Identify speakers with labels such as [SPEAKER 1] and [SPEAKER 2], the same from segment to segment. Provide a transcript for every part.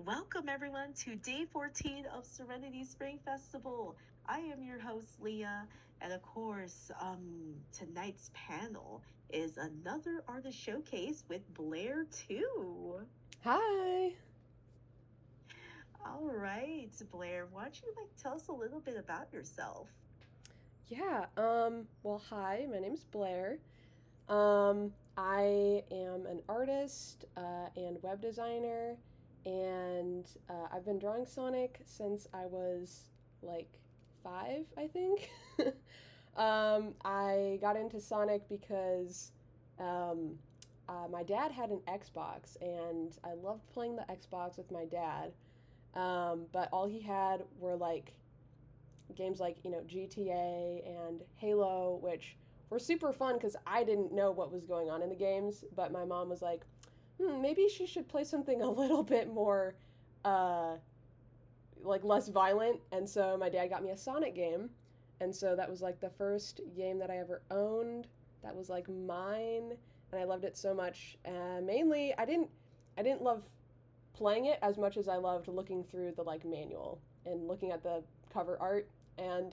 [SPEAKER 1] Welcome everyone to day 14 of Serenity Spring Festival. I am your host Leah, and of course, tonight's panel is another artist showcase with B.layer2.
[SPEAKER 2] Hi.
[SPEAKER 1] All right, Blair, why don't you tell us a little bit about yourself?
[SPEAKER 2] Hi, my name's Blair. I am an artist and web designer, and I've been drawing Sonic since I was like 5, I think. I got into Sonic because um, my dad had an Xbox, and I loved playing the Xbox with my dad. But all he had were like games like GTA and Halo, which were super fun because I didn't know what was going on in the games. But my mom was like, maybe she should play something a little bit more, uh, like less violent. And so my dad got me a Sonic game, and so that was like the first game that I ever owned. That was like mine, and I loved it so much. Mainly, I didn't love playing it as much as I loved looking through the like manual and looking at the cover art. And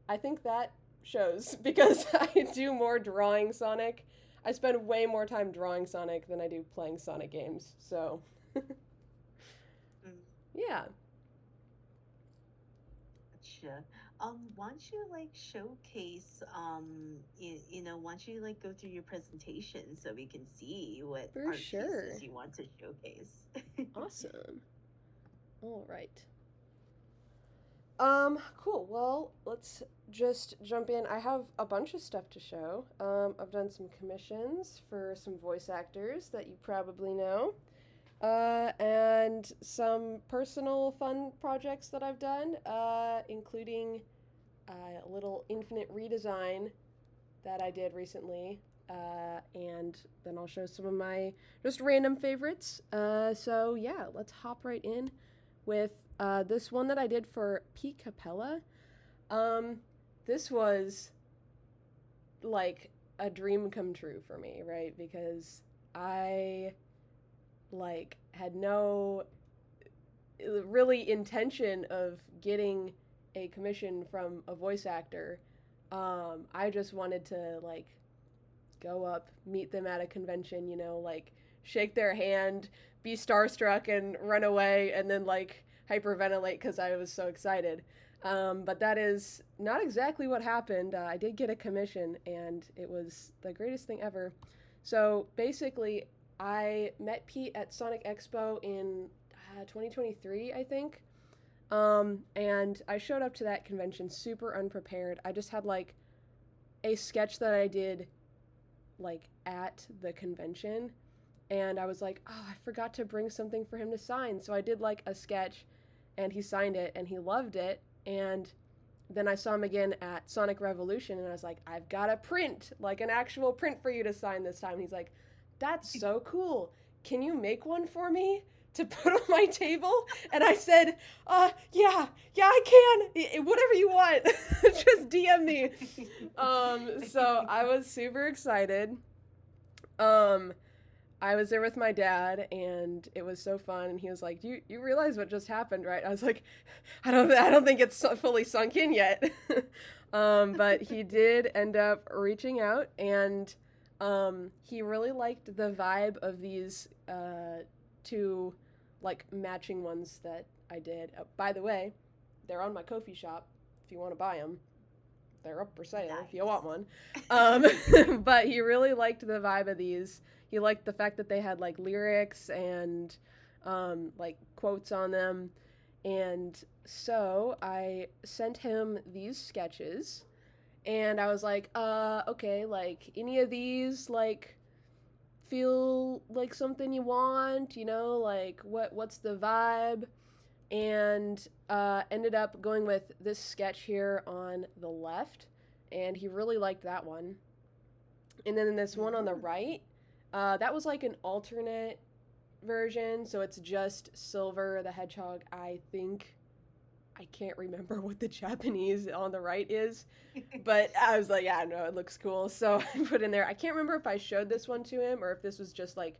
[SPEAKER 2] I think that shows because I do more drawing Sonic. I spend way more time drawing Sonic than I do playing Sonic games. So,
[SPEAKER 1] Mm,
[SPEAKER 2] yeah.
[SPEAKER 1] Gotcha. Why don't you showcase, why don't you go through your presentation so we can see what
[SPEAKER 2] For
[SPEAKER 1] art
[SPEAKER 2] sure.
[SPEAKER 1] pieces you want to showcase?
[SPEAKER 2] Awesome. All right. Cool. Well, let's just jump in. I have a bunch of stuff to show. I've done some commissions for some voice actors that you probably know. And some personal fun projects that I've done, including a little infinite redesign that I did recently. And then I'll show some of my just random favorites. So, yeah, let's hop right in with this one that I did for Pete Capella. Um, this was like a dream come true for me, right? Because I like had no really intention of getting a commission from a voice actor. I just wanted to like go up, meet them at a convention, like shake their hand, be starstruck, and run away, and then like hyperventilate because I was so excited. But that is not exactly what happened. I did get a commission, and it was the greatest thing ever. So basically, I met Pete at Sonic Expo in 2023, I think. And I showed up to that convention super unprepared. I just had like a sketch that I did like at the convention, and I was like, oh, I forgot to bring something for him to sign. So I did like a sketch, and he signed it, and he loved it. And then I saw him again at Sonic Revolution, and I was like, I've got a print, like an actual print for you to sign this time. And he's like, that's so cool. Can you make one for me to put on my table? And I said, yeah, I can. Whatever you want. Just DM me. So I was super excited. Um, I was there with my dad, and it was so fun. And he was like, "You realize what just happened, right?" I was like, "I don't think it's fully sunk in yet." But he did end up reaching out, and he really liked the vibe of these two like matching ones that I did. By the way, they're on my Ko-fi shop if you want to buy them. They're up for sale if you want
[SPEAKER 1] Nice.
[SPEAKER 2] one. But he really liked the vibe of these. He liked the fact that they had like lyrics and like quotes on them. And so I sent him these sketches, and I was like, okay, like any of these like feel like something you want, like what's the vibe? And ended up going with this sketch here on the left, and he really liked that one. And then this one on the
[SPEAKER 1] Mm,
[SPEAKER 2] right, that was like an alternate version, so it's just Silver the Hedgehog. I think I can't remember what the Japanese on the right is, but I was like, yeah, no, it looks cool, so I put in there. I can't remember if I showed this one to him or if this was just like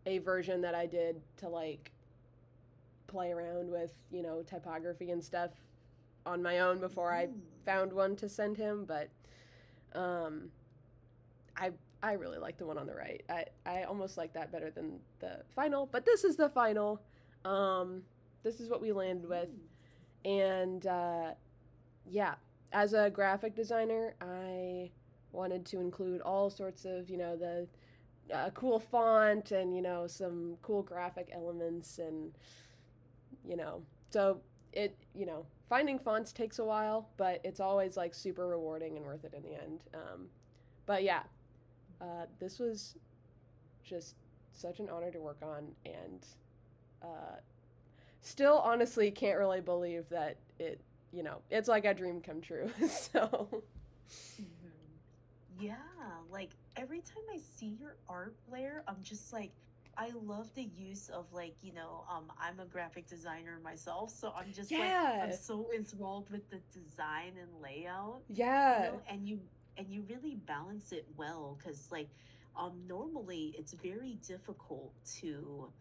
[SPEAKER 2] a version that I did to like play around with, typography and stuff on my own before I
[SPEAKER 1] Mm.
[SPEAKER 2] found one to send him, but um, I I really like the one on the right. I almost like that better than the final, but this is the final. Um, this is what we landed with,
[SPEAKER 1] Mm.
[SPEAKER 2] and yeah, as a graphic designer, I wanted to include all sorts of the cool font and some cool graphic elements and you know so it finding fonts takes a while, but it's always like super rewarding and worth it in the end. But yeah, this was just such an honor to work on, and uh, still honestly can't really believe that it's like a dream come true. So
[SPEAKER 1] Mhm. Yeah, like every time I see your art, Blair, I'm just like, I love the use of like, I'm a graphic designer myself, so I'm just like, I'm
[SPEAKER 2] yeah,
[SPEAKER 1] so enthralled with the design and layout,
[SPEAKER 2] yeah,
[SPEAKER 1] and you really balance it well, because like, normally it's very difficult to,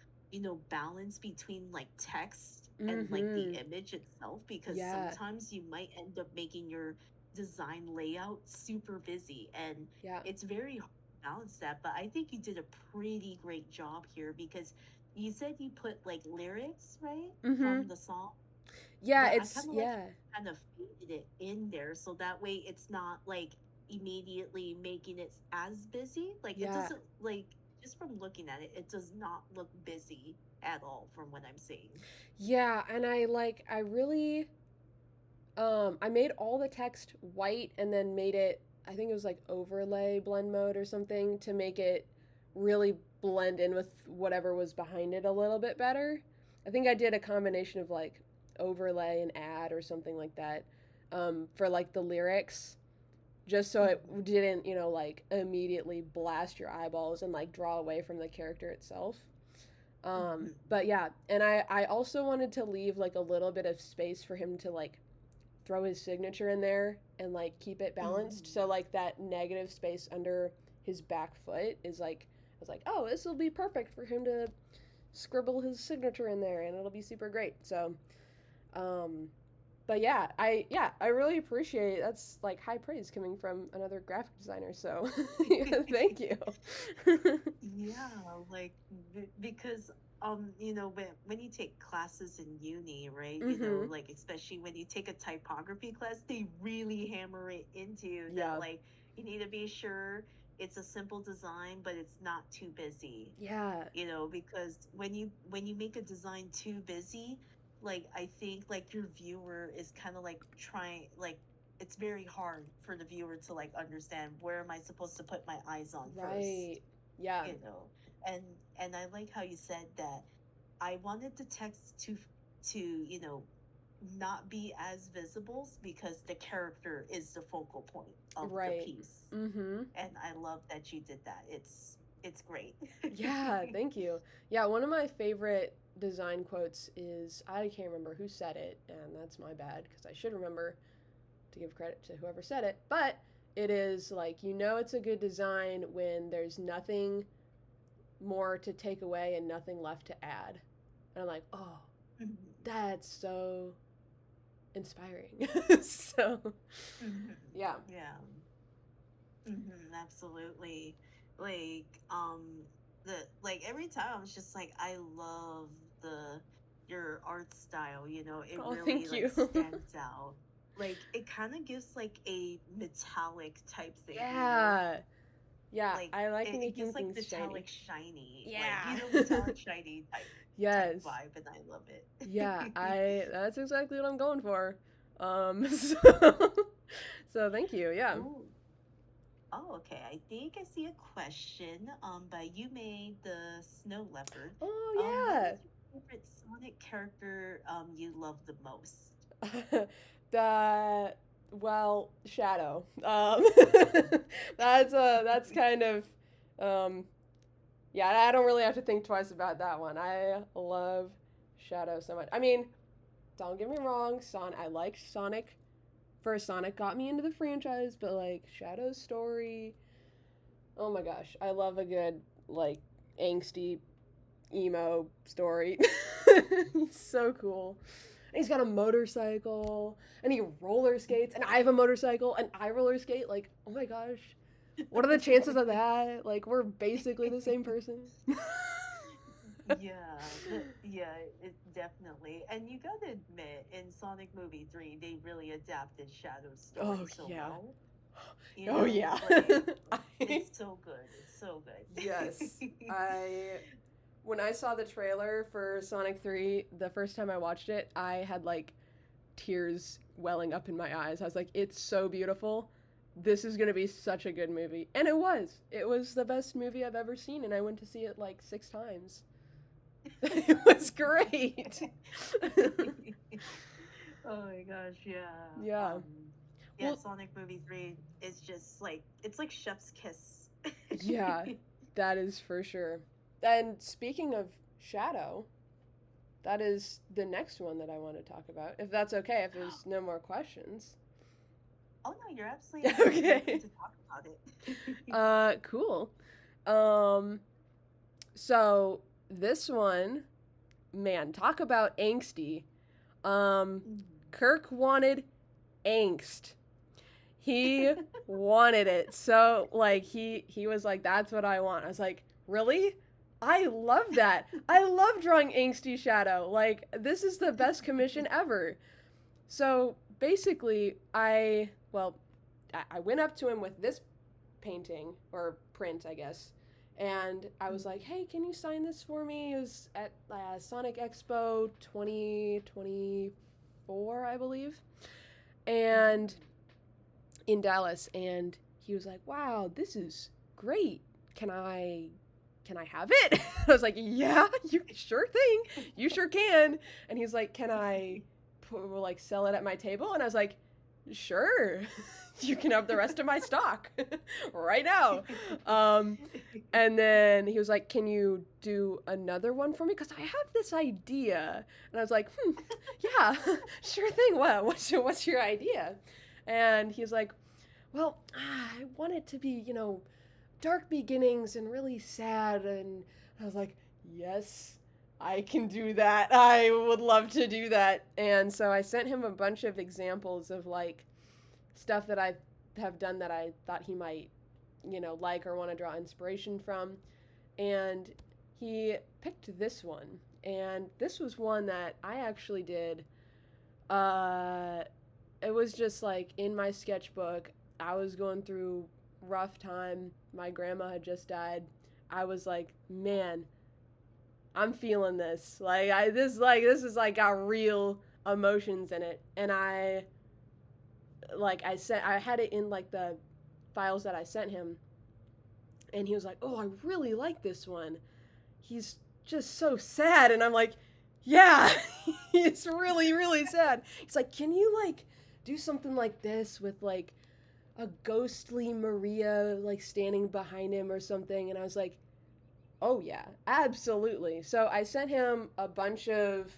[SPEAKER 1] balance between like text and like the
[SPEAKER 2] mm-hmm,
[SPEAKER 1] image itself, because
[SPEAKER 2] yeah,
[SPEAKER 1] sometimes you might end up making your design layout super busy, and
[SPEAKER 2] yeah,
[SPEAKER 1] it's very hard to balance that. But I think you did a pretty great job here, because you said you put like lyrics, right,
[SPEAKER 2] mm-hmm,
[SPEAKER 1] from the song,
[SPEAKER 2] yeah.
[SPEAKER 1] but I
[SPEAKER 2] It's
[SPEAKER 1] kind of like
[SPEAKER 2] yeah,
[SPEAKER 1] kind of faded it in there, so that way it's not like immediately making it as busy. Like it
[SPEAKER 2] yeah,
[SPEAKER 1] doesn't, like, just from looking at it, it does not look busy at all from what I'm seeing.
[SPEAKER 2] yeah. And I really I made all the text white and then made it, I think it was like overlay blend mode or something to make it really blend in with whatever was behind it a little bit better. I think I did a combination of like overlay and add or something like that, for like the lyrics, just so it
[SPEAKER 1] Hmm.
[SPEAKER 2] didn't, like immediately blast your eyeballs and like draw away from the character itself.
[SPEAKER 1] Hmm.
[SPEAKER 2] But yeah, and I also wanted to leave like a little bit of space for him to like throw his signature in there and like keep it balanced. So
[SPEAKER 1] Hmm.
[SPEAKER 2] like that negative space under his back foot is like, I was like, oh, this will be perfect for him to scribble his signature in there, and it'll be super great. So, um, but I really appreciate it. That's like high praise coming from another graphic designer. So, yeah, thank you.
[SPEAKER 1] Yeah, like because when you take classes in uni, right?
[SPEAKER 2] Mhm.
[SPEAKER 1] Like especially when you take a typography class, they really hammer it into you that
[SPEAKER 2] Yeah.
[SPEAKER 1] like you need to be sure it's a simple design, but it's not too busy.
[SPEAKER 2] Yeah.
[SPEAKER 1] Because when you make a design too busy, like I think like your viewer is kind of like trying, like it's very hard for the viewer to like understand where am I supposed to put my eyes on first,
[SPEAKER 2] Right. Yeah.
[SPEAKER 1] you know and and I like how you said that I wanted the text to not be as visible, because the character is the focal point of the
[SPEAKER 2] Right.
[SPEAKER 1] piece,
[SPEAKER 2] Mhm.
[SPEAKER 1] and I love that you did that. It's great.
[SPEAKER 2] Yeah, thank you. Yeah, one of my favorite design quotes is, I can't remember who said it, and that's my bad because I should remember to give credit to whoever said it, but it is like, it's a good design when there's nothing more to take away and nothing left to add. And I'm like, oh,
[SPEAKER 1] Mhm.
[SPEAKER 2] that's so inspiring. So,
[SPEAKER 1] Mhm.
[SPEAKER 2] yeah.
[SPEAKER 1] Yeah. Absolutely. Like, the like every time I was just like, I love the your art style, it
[SPEAKER 2] Oh,
[SPEAKER 1] really
[SPEAKER 2] thank
[SPEAKER 1] like
[SPEAKER 2] you.
[SPEAKER 1] stands out. Like it kind of gives like a metallic type thing,
[SPEAKER 2] Yeah. Yeah,
[SPEAKER 1] like
[SPEAKER 2] I like
[SPEAKER 1] it
[SPEAKER 2] making
[SPEAKER 1] gives like
[SPEAKER 2] things shiny.
[SPEAKER 1] metallic shiny, like
[SPEAKER 2] Yeah.
[SPEAKER 1] metallic shiny type
[SPEAKER 2] Yes.
[SPEAKER 1] vibe, and I love
[SPEAKER 2] Yeah,
[SPEAKER 1] it.
[SPEAKER 2] I that's exactly what I'm going for. So, so thank you. Yeah.
[SPEAKER 1] Oh, oh, okay. I think I see a question. But you made the snow leopard. What is
[SPEAKER 2] Oh
[SPEAKER 1] your favorite Sonic character you love the most?
[SPEAKER 2] yeah. The Shadow. That's kind of um yeah, I don't really have to think twice about that one. I love Shadow so much. I mean, don't get me wrong, I liked Sonic. First Sonic got me into the franchise, but like Shadow's story, oh my gosh, I love a good like angsty emo story. He's so cool. And he's got a motorcycle, and he roller skates, and I have a motorcycle, and I roller skate. Like, oh my gosh, what are the chances of that? Like, we're basically the same person.
[SPEAKER 1] Yeah, it definitely. And you gotta admit, in Sonic Movie 3, they really adapted Shadow's story
[SPEAKER 2] Oh
[SPEAKER 1] so
[SPEAKER 2] yeah.
[SPEAKER 1] well.
[SPEAKER 2] Oh yeah.
[SPEAKER 1] Like
[SPEAKER 2] I,
[SPEAKER 1] it's so good. It's so
[SPEAKER 2] yes,
[SPEAKER 1] good.
[SPEAKER 2] I when I saw the trailer for Sonic 3 the first time I watched it, I had like tears welling up in my eyes. I was like, it's so beautiful. This is going to be such a good movie. And it was. It was the best movie I've ever seen, and I went to see it like 6 times. It was great.
[SPEAKER 1] Oh my gosh, yeah.
[SPEAKER 2] Yeah.
[SPEAKER 1] Um, yeah,
[SPEAKER 2] Well,
[SPEAKER 1] Sonic Movie 3 is just like it's like chef's kiss.
[SPEAKER 2] yeah, that is for sure. And speaking of Shadow, that is the next one that I want to talk about. If that's okay, if there's no more questions.
[SPEAKER 1] Oh no, you're absolutely welcome
[SPEAKER 2] Okay.
[SPEAKER 1] to talk about it.
[SPEAKER 2] Cool. Um, so this one, man, talk about angsty. Um, Kirk wanted angst. He wanted it. So like he was like, that's what I want. I was like, really? I love that. I love drawing angsty shadow. Like, this is the best commission ever. So basically, I went up to him with this painting or print, I guess, and I was like, "Hey, can you sign this for me?" It was at Sonic Expo 2024, I believe, and in Dallas. And he was like, "Wow, this is great. Can I have it?" I was like, "Yeah, you sure thing. You sure can." And he's like, "Can I sell it at my table?" And I was like, "Sure." You can have the rest of my stock right now. And then he was like, "Can you do another one for me? Because I have this idea." And I was like, yeah, sure thing. What's your idea? And he's like, "Well, I want it to be, dark beginnings and really sad." And I was like, "Yes, I can do that. I would love to do that." And so I sent him a bunch of examples of like stuff that I have done that I thought he might, like or want to draw inspiration from. And he picked this one. And this was one that I actually did. Uh, it was just like in my sketchbook. I was going through rough time. My grandma had just died. I was like, man, I'm feeling this. This is like got real emotions in it. And I had it in like the files that I sent him, and he was like, "Oh, I really like this one. He's just so sad." And I'm like, "Yeah, he's really really sad." He's like, "Can you like do something like this with like a ghostly Maria like standing behind him or something?" And I was like, "Oh yeah, absolutely." So I sent him a bunch of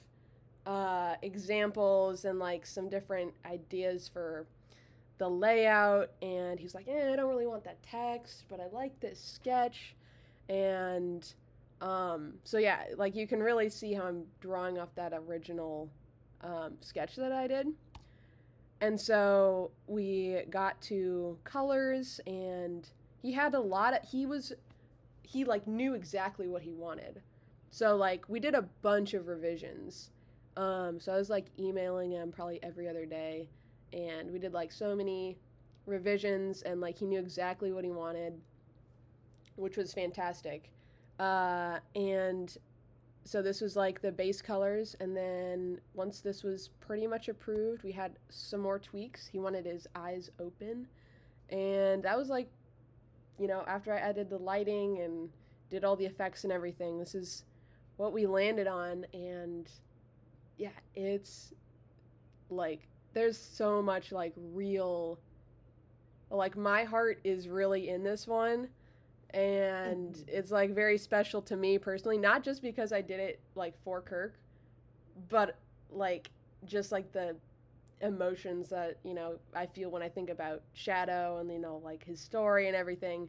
[SPEAKER 2] examples and like some different ideas for the layout, and he's like, I don't really want that text, but I like this sketch. And so yeah, like you can really see how I'm drawing off that original sketch that I did. And so we got to colors, and he had a lot of he like knew exactly what he wanted. So like we did a bunch of revisions. So I was like emailing him probably every other day, and we did like so many revisions, and like he knew exactly what he wanted, which was fantastic. And so this was like the base colors, and then once this was pretty much approved, we had some more tweaks. He wanted his eyes open, and that was like, after I added the lighting and did all the effects and everything, this is what we landed on. And yeah, it's like there's so much like real, like my heart is really in this one, and it's like very special to me personally, not just because I did it like for Kirk, but like just like the emotions that I feel when I think about Shadow and like his story and everything.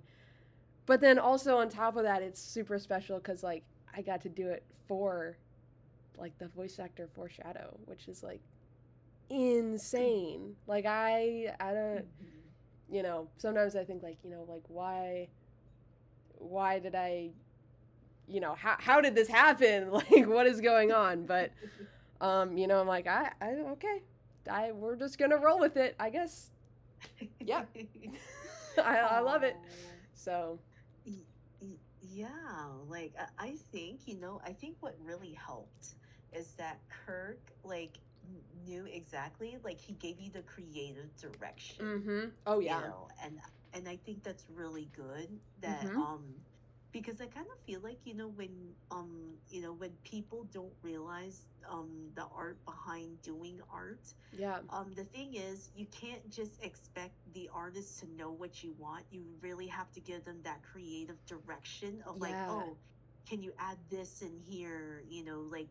[SPEAKER 2] But then also on top of that, it's super special because like I got to do it for like the voice actor for Shadow, which is like insane. Like I don't,
[SPEAKER 1] Mhm.
[SPEAKER 2] sometimes I think like, like why did I, how did this happen? Like what is going on? But I'm like I okay. We're just going to roll with it, I guess. Yep. I love it.
[SPEAKER 1] Oh,
[SPEAKER 2] So,
[SPEAKER 1] y- yeah. Like I think, I think what really helped is that Kirk like knew exactly, like he gave you the creative direction,
[SPEAKER 2] mhm. Oh yeah.
[SPEAKER 1] and I think that's really good that
[SPEAKER 2] Mhm.
[SPEAKER 1] because I kind of feel like, when people don't realize the art behind doing art.
[SPEAKER 2] Yeah.
[SPEAKER 1] The thing is, you can't just expect the artist to know what you want. You really have to give them that creative direction of like,
[SPEAKER 2] Yeah.
[SPEAKER 1] oh, can you add this in here? Like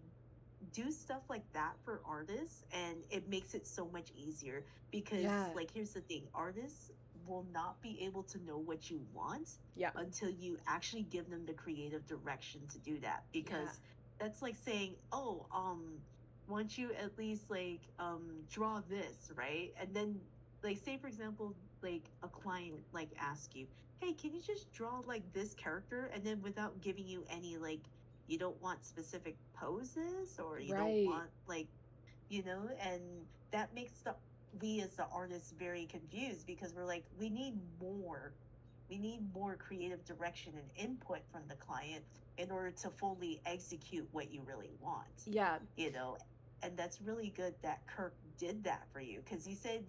[SPEAKER 1] do stuff like that for artists, and it makes it so much easier because,
[SPEAKER 2] Yeah.
[SPEAKER 1] like, here's the thing: artists will not be able to know what you want
[SPEAKER 2] Yeah.
[SPEAKER 1] until you actually give them the creative direction to do that,
[SPEAKER 2] Yeah.
[SPEAKER 1] because that's like saying, oh, why don't you at least like draw this, right? And then, like, say for example, like a client like ask you, hey, can you just draw like this character, and then without giving you any, like, you don't want specific poses, or you don't
[SPEAKER 2] Right.
[SPEAKER 1] want like, and that makes the we as the artists very confused, because we're like, we need more creative direction and input from the client in order to fully execute what you really want,
[SPEAKER 2] Yeah.
[SPEAKER 1] you know and that's really good that Kirk did that for you, because he said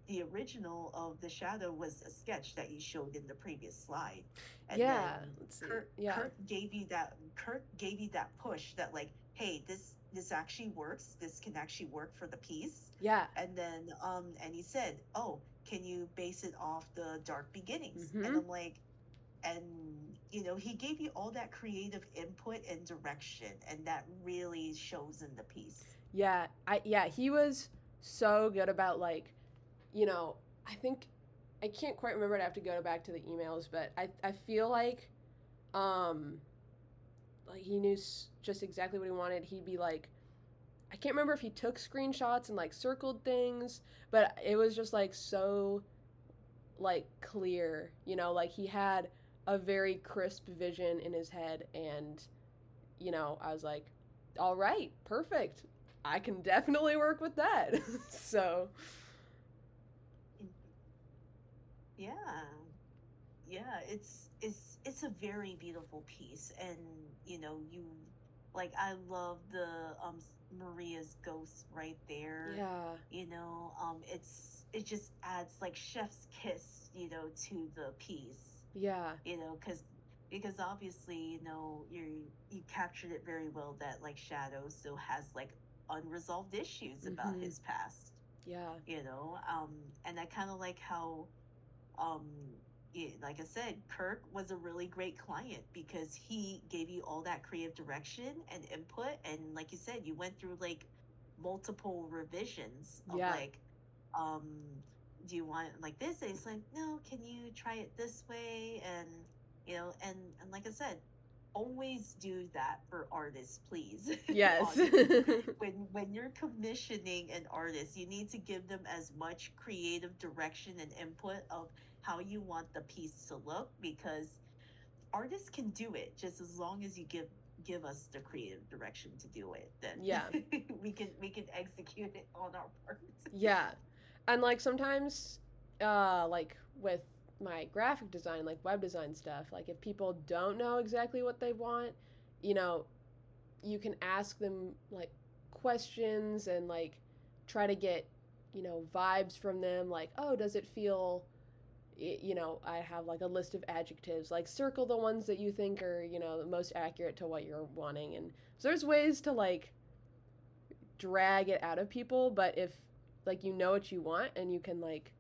[SPEAKER 1] the original of the shadow was a sketch that you showed in the previous slide, and then
[SPEAKER 2] Yeah. Let's see. Yeah.
[SPEAKER 1] Kirk gave you that push that, like, hey, this actually works, this can actually work for the piece.
[SPEAKER 2] Yeah.
[SPEAKER 1] And then and he said, oh, can you base it off the dark beginnings? And
[SPEAKER 2] Mhm.
[SPEAKER 1] I'm like, and he gave you all that creative input and direction, and that really shows in the piece.
[SPEAKER 2] Yeah, he was so good about like, you know, I think I can't quite remember. I'd have to go back to the emails, but I feel um like he knew just exactly what he wanted. He'd be like, I can't remember if he took screenshots and like circled things, but it was just like so like clear, like he had a very crisp vision in his head. And I was like, all right, perfect, I can definitely work with that. So
[SPEAKER 1] Yeah, yeah, it's a very beautiful piece, and you like, I love the Maria's ghost right there.
[SPEAKER 2] yeah.
[SPEAKER 1] It just adds like chef's kiss, to the piece,
[SPEAKER 2] Yeah.
[SPEAKER 1] because obviously, you captured it very well, that like Shadow still has like unresolved issues about
[SPEAKER 2] Mhm.
[SPEAKER 1] his past,
[SPEAKER 2] Yeah.
[SPEAKER 1] and I kind of like how, um like I said, Kirk was a really great client because he gave you all that creative direction and input, and like you said, you went through like multiple revisions of
[SPEAKER 2] Yeah.
[SPEAKER 1] like, um do you want it like this, and it's like, no, can you try it this way, and and like I said, always do that for artists, please.
[SPEAKER 2] Yes.
[SPEAKER 1] Honestly, when you're commissioning an artist, you need to give them as much creative direction and input of how you want the piece to look, because artists can do it just as long as you give us the creative direction to do it, then
[SPEAKER 2] Yeah.
[SPEAKER 1] we can execute it on our part.
[SPEAKER 2] Yeah. And like sometimes like with my graphic design, like web design stuff, like if people don't know exactly what they want, you know, you can ask them like questions and like try to get, vibes from them, like, "Oh, does it feel I have like a list of adjectives, like circle the ones that you think are, the most accurate to what you're wanting." And so there's ways to like drag it out of people, but if like what you want and you can like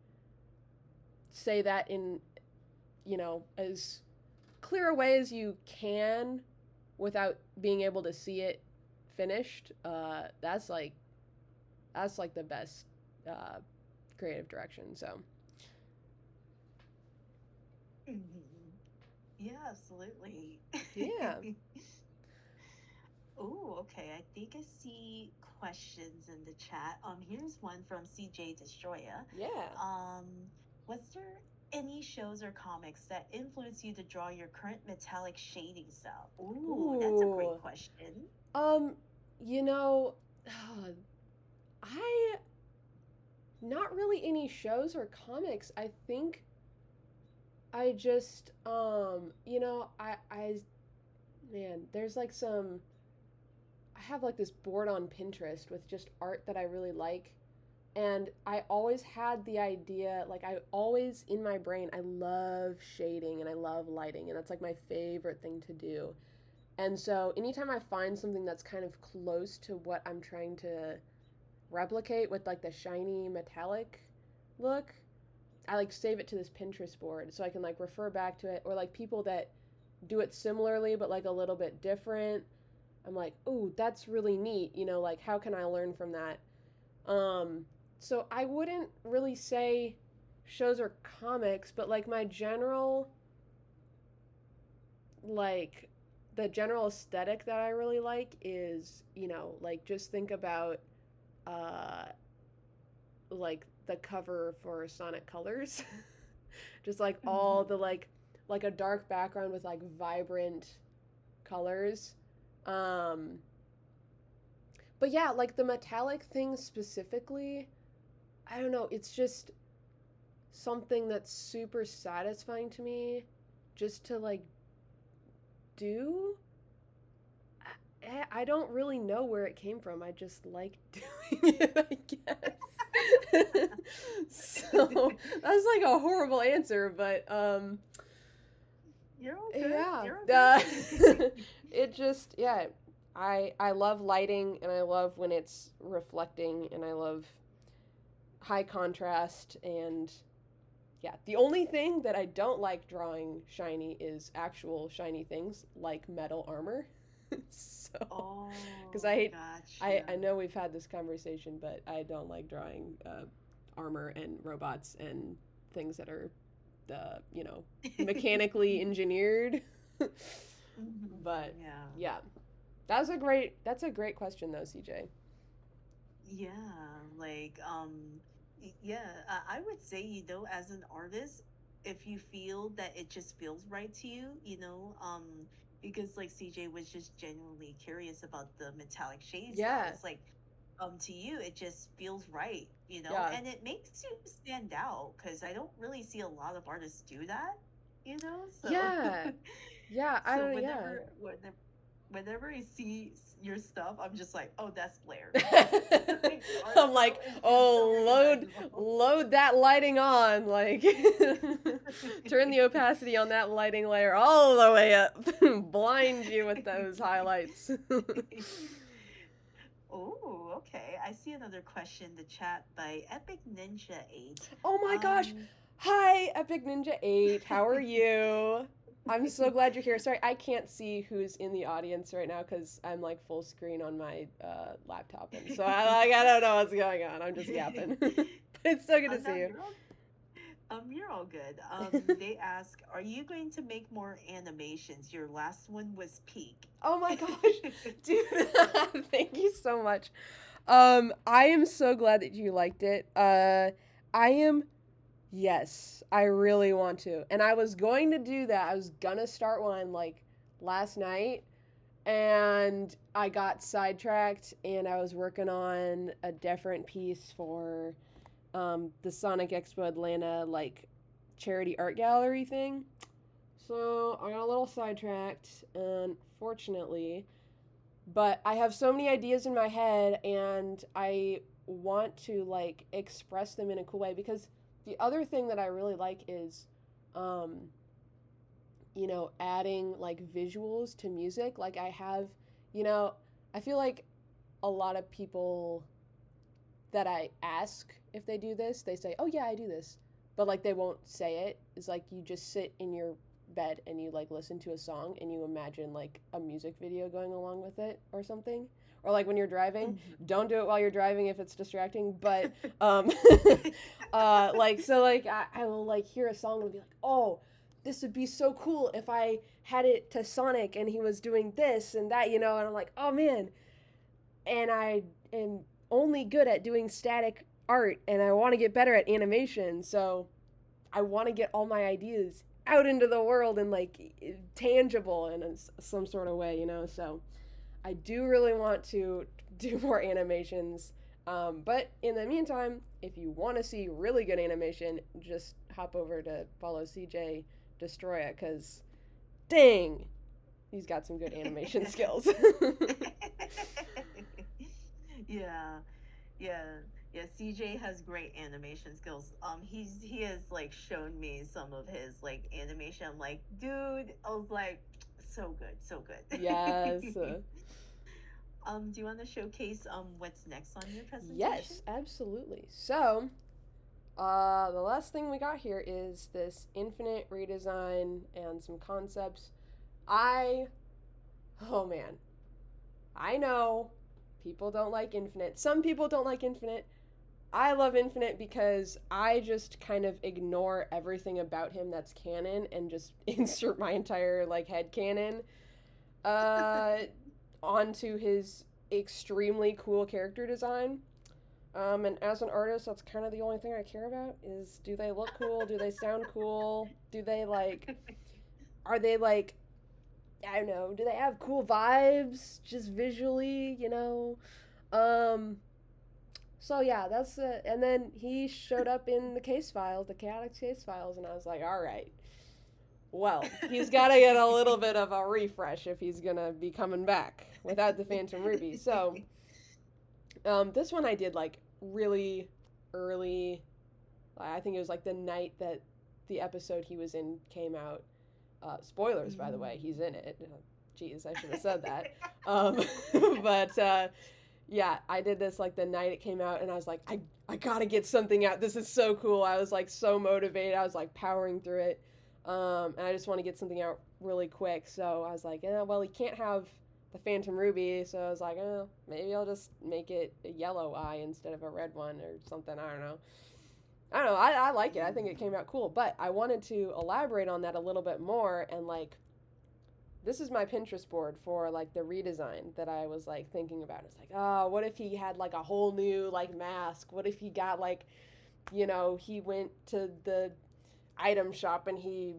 [SPEAKER 2] say that in as clear a way as you can without being able to see it finished, that's like the best uh, creative direction. So
[SPEAKER 1] Mhm. Yeah, absolutely.
[SPEAKER 2] yeah.
[SPEAKER 1] Oh, okay. I think I see questions in the chat. Here's one from CJ Destroyer.
[SPEAKER 2] Yeah.
[SPEAKER 1] Um, was there any shows or comics that influence you to draw your current metallic shading style? Ooh, that's a great
[SPEAKER 2] Ooh.
[SPEAKER 1] question.
[SPEAKER 2] Um, you know, I not really any shows or comics. I think I just I man, there's like some I have like this board on Pinterest with just art that I really like. And I always had the idea, like I always in my brain, I love shading and I love lighting, and that's like my favorite thing to do. And so anytime I find something that's kind of close to what I'm trying to replicate with like the shiny metallic look, I like save it to this Pinterest board so I can like refer back to it, or like people that do it similarly but like a little bit different. I'm like, "Ooh, that's really neat." Like how can I learn from that? Um so I wouldn't really say shows or comics, but like my general like the general aesthetic that I really like is, like just think about uh like the cover for Sonic Colors. Just like all the like a dark background with like vibrant colors. Um but yeah, like the metallic thing specifically, I don't know, it's just something that's super satisfying to me just to like do. I don't really know where it came from. I just like doing it, I guess. So that was like a horrible answer, but
[SPEAKER 1] You're all good.
[SPEAKER 2] yeah.
[SPEAKER 1] You're all good.
[SPEAKER 2] It just yeah. I love lighting, and I love when it's reflecting, and I love high contrast, and yeah. The only thing that I don't like drawing shiny is actual shiny things like metal armor. So, because
[SPEAKER 1] Oh,
[SPEAKER 2] I
[SPEAKER 1] gotcha.
[SPEAKER 2] know we've had this conversation, but I don't like drawing armor and robots and things that are mechanically engineered. But
[SPEAKER 1] Yeah.
[SPEAKER 2] yeah, that's a great question though, CJ.
[SPEAKER 1] Yeah, like yeah, I would say, as an artist, if you feel that it just feels right to you, because like CJ was just genuinely curious about the metallic shade style.
[SPEAKER 2] Yeah,
[SPEAKER 1] It's like to you it just feels right,
[SPEAKER 2] yeah,
[SPEAKER 1] and it makes you stand out because I don't really see a lot of artists do that, so
[SPEAKER 2] yeah, yeah. I
[SPEAKER 1] so
[SPEAKER 2] don't. Yeah.
[SPEAKER 1] whenever I see your stuff, I'm just like, oh, that's Blair. Like, the art
[SPEAKER 2] I'm
[SPEAKER 1] style
[SPEAKER 2] like,
[SPEAKER 1] is just so
[SPEAKER 2] oh,
[SPEAKER 1] recognizable.
[SPEAKER 2] load that lighting on, like, turn the opacity on that lighting layer all the way up, blind you with those highlights.
[SPEAKER 1] Oh, okay. I see another question in the chat by Epic Ninja 8.
[SPEAKER 2] Oh my gosh,
[SPEAKER 1] Um,
[SPEAKER 2] hi, Epic Ninja 8, how are you? I'm so glad you're here. Sorry, I can't see who's in the audience right now because I'm like full screen on my laptop, and so I don't know what's going on. I'm just yapping, but it's so good to
[SPEAKER 1] no,
[SPEAKER 2] see you.
[SPEAKER 1] you're all good. They ask, are you going to make more animations? Your last one was peak.
[SPEAKER 2] Oh my gosh, dude! Thank you so much. I am so glad that you liked it. I am. Yes, I really want to, and I was going to do that. I was gonna start one like last night, and I got sidetracked, and I was working on a different piece for the Sonic Expo Atlanta like charity art gallery thing. So I got a little sidetracked, unfortunately. But I have so many ideas in my head, and I want to like express them in a cool way, because the other thing that I really like is um adding like visuals to music. Like I have, you know, I feel like a lot of people that I ask if they do this, they say, "Oh yeah, I do this." But like they won't say it. It's like you just sit in your bed and you like listen to a song and you imagine like a music video going along with it or something. Or like when you're driving, don't do it while you're driving if it's distracting, but like so like I will like hear a song and be like, "Oh, this would be so cool if I had it to Sonic and he was doing this and that, and I'm like, oh man. And I am only good at doing static art and I want to get better at animation. So I want to get all my ideas out into the world and like tangible in some sort of way, So I do really want to do more animations. But in the meantime, if you want to see really good animation, just hop over to follow CJ Destroya because dang, he's got some good animation skills.
[SPEAKER 1] Yeah, yeah, yeah. CJ has great animation skills. He has like shown me some of his like animation. I'm like, dude, I was like, so good, so good.
[SPEAKER 2] Yes.
[SPEAKER 1] Do you want to showcase what's next on your presentation?
[SPEAKER 2] Yes, absolutely. So, the last thing we got here is this infinite redesign and some concepts. I, oh man, I know people don't like infinite. Some people don't like infinite. I love infinite because I just kind of ignore everything about him that's canon and just insert my entire like head canon uh, onto his extremely cool character design. And as an artist, that's kind of the only thing I care about is do they look cool? Do they sound cool? Do they like, are they like, I don't know, do they have cool vibes just visually? Um, so yeah, that's it. And then he showed up in the case files, the chaotic case files, and I was like, all right, well, he's got to get a little bit of a refresh if he's gonna be coming back without the Phantom Ruby. So, this one I did like really early. I think it was like the night that the episode he was in came out. Spoilers, by the way, he's in it. Jeez, I should have said that. Um, but yeah, I did this like the night it came out, and I was like, I gotta get something out. This is so cool. I was like so motivated. I was like powering through it. And I just want to get something out really quick. So I was like, well, he can't have the Phantom Ruby. So I was like, maybe I'll just make it a yellow eye instead of a red one or something. I don't know. I like it. I think it came out cool. But I wanted to elaborate on that a little bit more and like, this is my Pinterest board for like the redesign that I was like thinking about. It's like, oh, what if he had like a whole new like mask? What if he got like, he went to the item shop and he,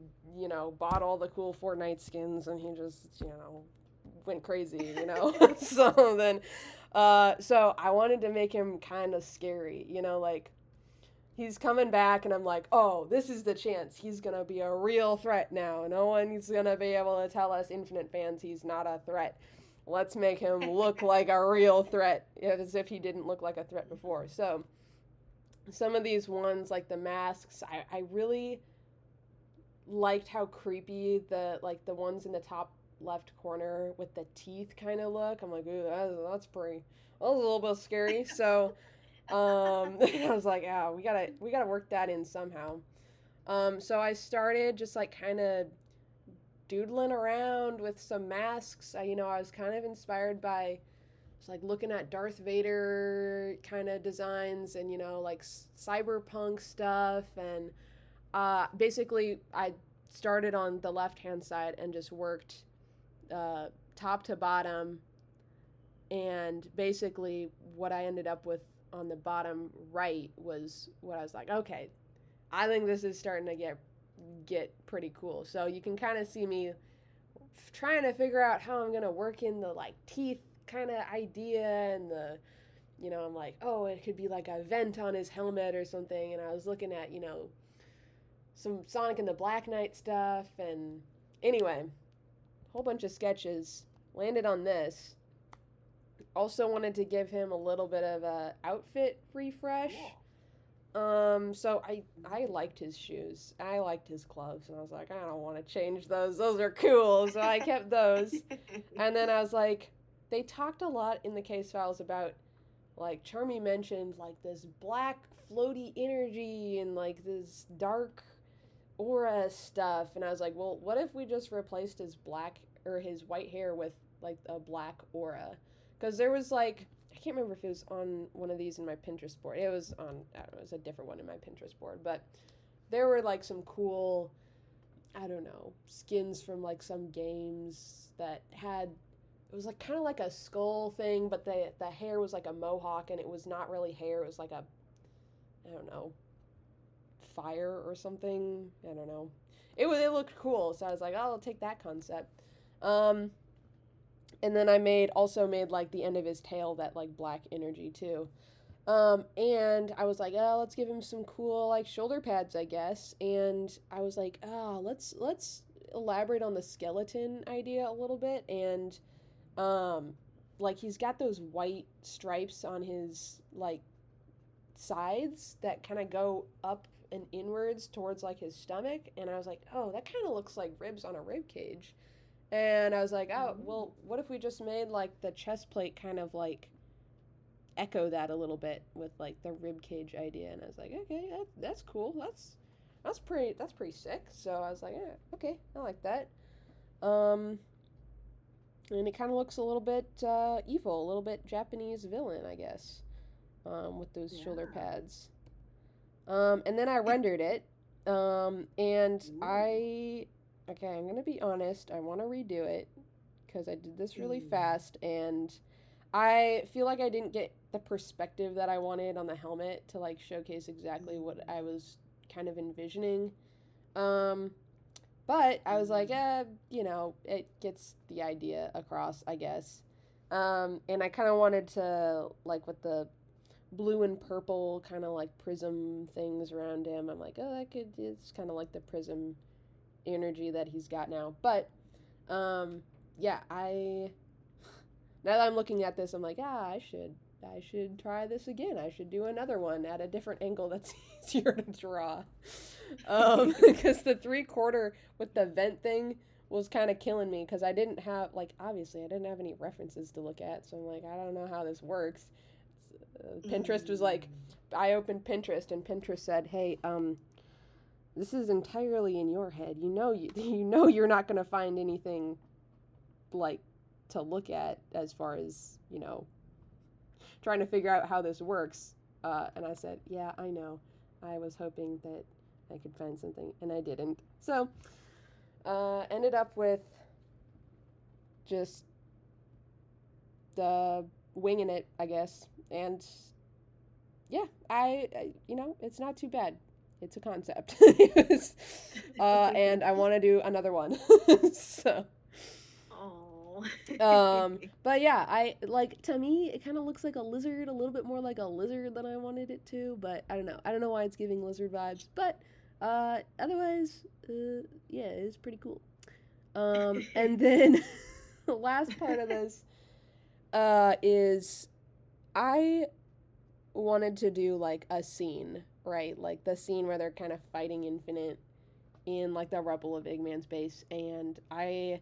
[SPEAKER 2] bought all the cool Fortnite skins and he just, went crazy. So then, so I wanted to make him kind of scary, like he's coming back and I'm like, oh, this is the chance. He's going to be a real threat now. No one's going to be able to tell us Infinite fans he's not a threat. Let's make him look like a real threat, as if he didn't look like a threat before. So some of these ones, like the masks, I really liked how creepy the ones in the top left corner with the teeth kind of look. I'm like, ooh, that's pretty. That was a little bit scary. So I was like, yeah, we gotta work that in somehow. So I started just like kind of doodling around with some masks. I was kind of inspired by just like looking at Darth Vader kind of designs and like cyberpunk stuff and basically I started on the left hand side and just worked top to bottom, and basically what I ended up with on the bottom right was what I was like, okay, I think this is starting to get pretty cool. So you can kind of see me trying to figure out how I'm gonna work in the like teeth kind of idea and the I'm like, oh, it could be like a vent on his helmet or something. And I was looking at some Sonic and the Black Knight stuff, and anyway, whole bunch of sketches landed on this. Also wanted to give him a little bit of a outfit refresh. So I liked his shoes. I liked his gloves, and I was like, I don't want to change those. Those are cool, so I kept those. And then I was like, they talked a lot in the case files about, like, Charmy mentioned, like, this black floaty energy and, like, this dark aura stuff. And I was like, well, what if we just replaced his black or his white hair with, like, a black aura? Because there was, like, I can't remember if it was on one of these in my Pinterest board. It was on, I don't know, it was a different one in my Pinterest board. But there were, like, some cool, I don't know, skins from like some games that had, it was like kind of like a skull thing, but the hair was like a mohawk, and it was not really hair. It was like a, I don't know, fire or something. I don't know. It looked cool, so I was like, oh, I'll take that concept. Um, and then I made like the end of his tail that like black energy too. And I was like, oh, let's give him some cool like shoulder pads, I guess. And I was like, oh, let's elaborate on the skeleton idea a little bit. And um, like he's got those white stripes on his like sides that kind of go up and inwards towards like his stomach. And I was like, oh, that kind of looks like ribs on a rib cage. And I was like, oh, well, what if we just made like the chest plate kind of like echo that a little bit with like the rib cage idea? And I was like, okay, that's cool. That's pretty sick. So I was like, yeah, okay, I like that. Um, and it kind of looks a little bit evil, a little bit Japanese villain, I guess, with those shoulder
[SPEAKER 1] Yeah.
[SPEAKER 2] pads. And then I rendered it, and
[SPEAKER 1] Ooh.
[SPEAKER 2] I, okay, I'm gonna be honest. I want to redo it because I did this really
[SPEAKER 1] Mm.
[SPEAKER 2] fast, and I feel like I didn't get the perspective that I wanted on the helmet to like showcase exactly what
[SPEAKER 1] Mm.
[SPEAKER 2] I was kind of envisioning. Um, but I was like,
[SPEAKER 1] Mm.
[SPEAKER 2] it gets the idea across, I guess. And I kind of wanted to like with the blue and purple kind of like prism things around him. I'm like, oh, it's kind of like the prism energy that he's got now. But um, yeah, now that I'm looking at this, I'm like, I should try this again. I should do another one at a different angle that's easier to draw. Because the 3/4 with the vent thing was kind of killing me because I didn't have like obviously I didn't have any references to look at, so I'm like, I don't know how this works. Pinterest was like,
[SPEAKER 1] Mm.
[SPEAKER 2] I opened Pinterest and Pinterest said, hey, this is entirely in your head. You know you're not gonna find anything like to look at as far as trying to figure out how this works. And I said, yeah, I know. I was hoping that I could find something, and I didn't. So, ended up with just winging it, I guess. And yeah, it's not too bad. It's a concept. And I want to do another one. So,
[SPEAKER 1] Oh.
[SPEAKER 2] but yeah, I like to me it kind of looks like a lizard, a little bit more like a lizard than I wanted it to, but I don't know. I don't know why it's giving lizard vibes, but otherwise, yeah, it's pretty cool. And then the last part of this is I wanted to do like a scene, right? Like the scene where they're kind of fighting Infinite in like the rubble of Eggman's base, and I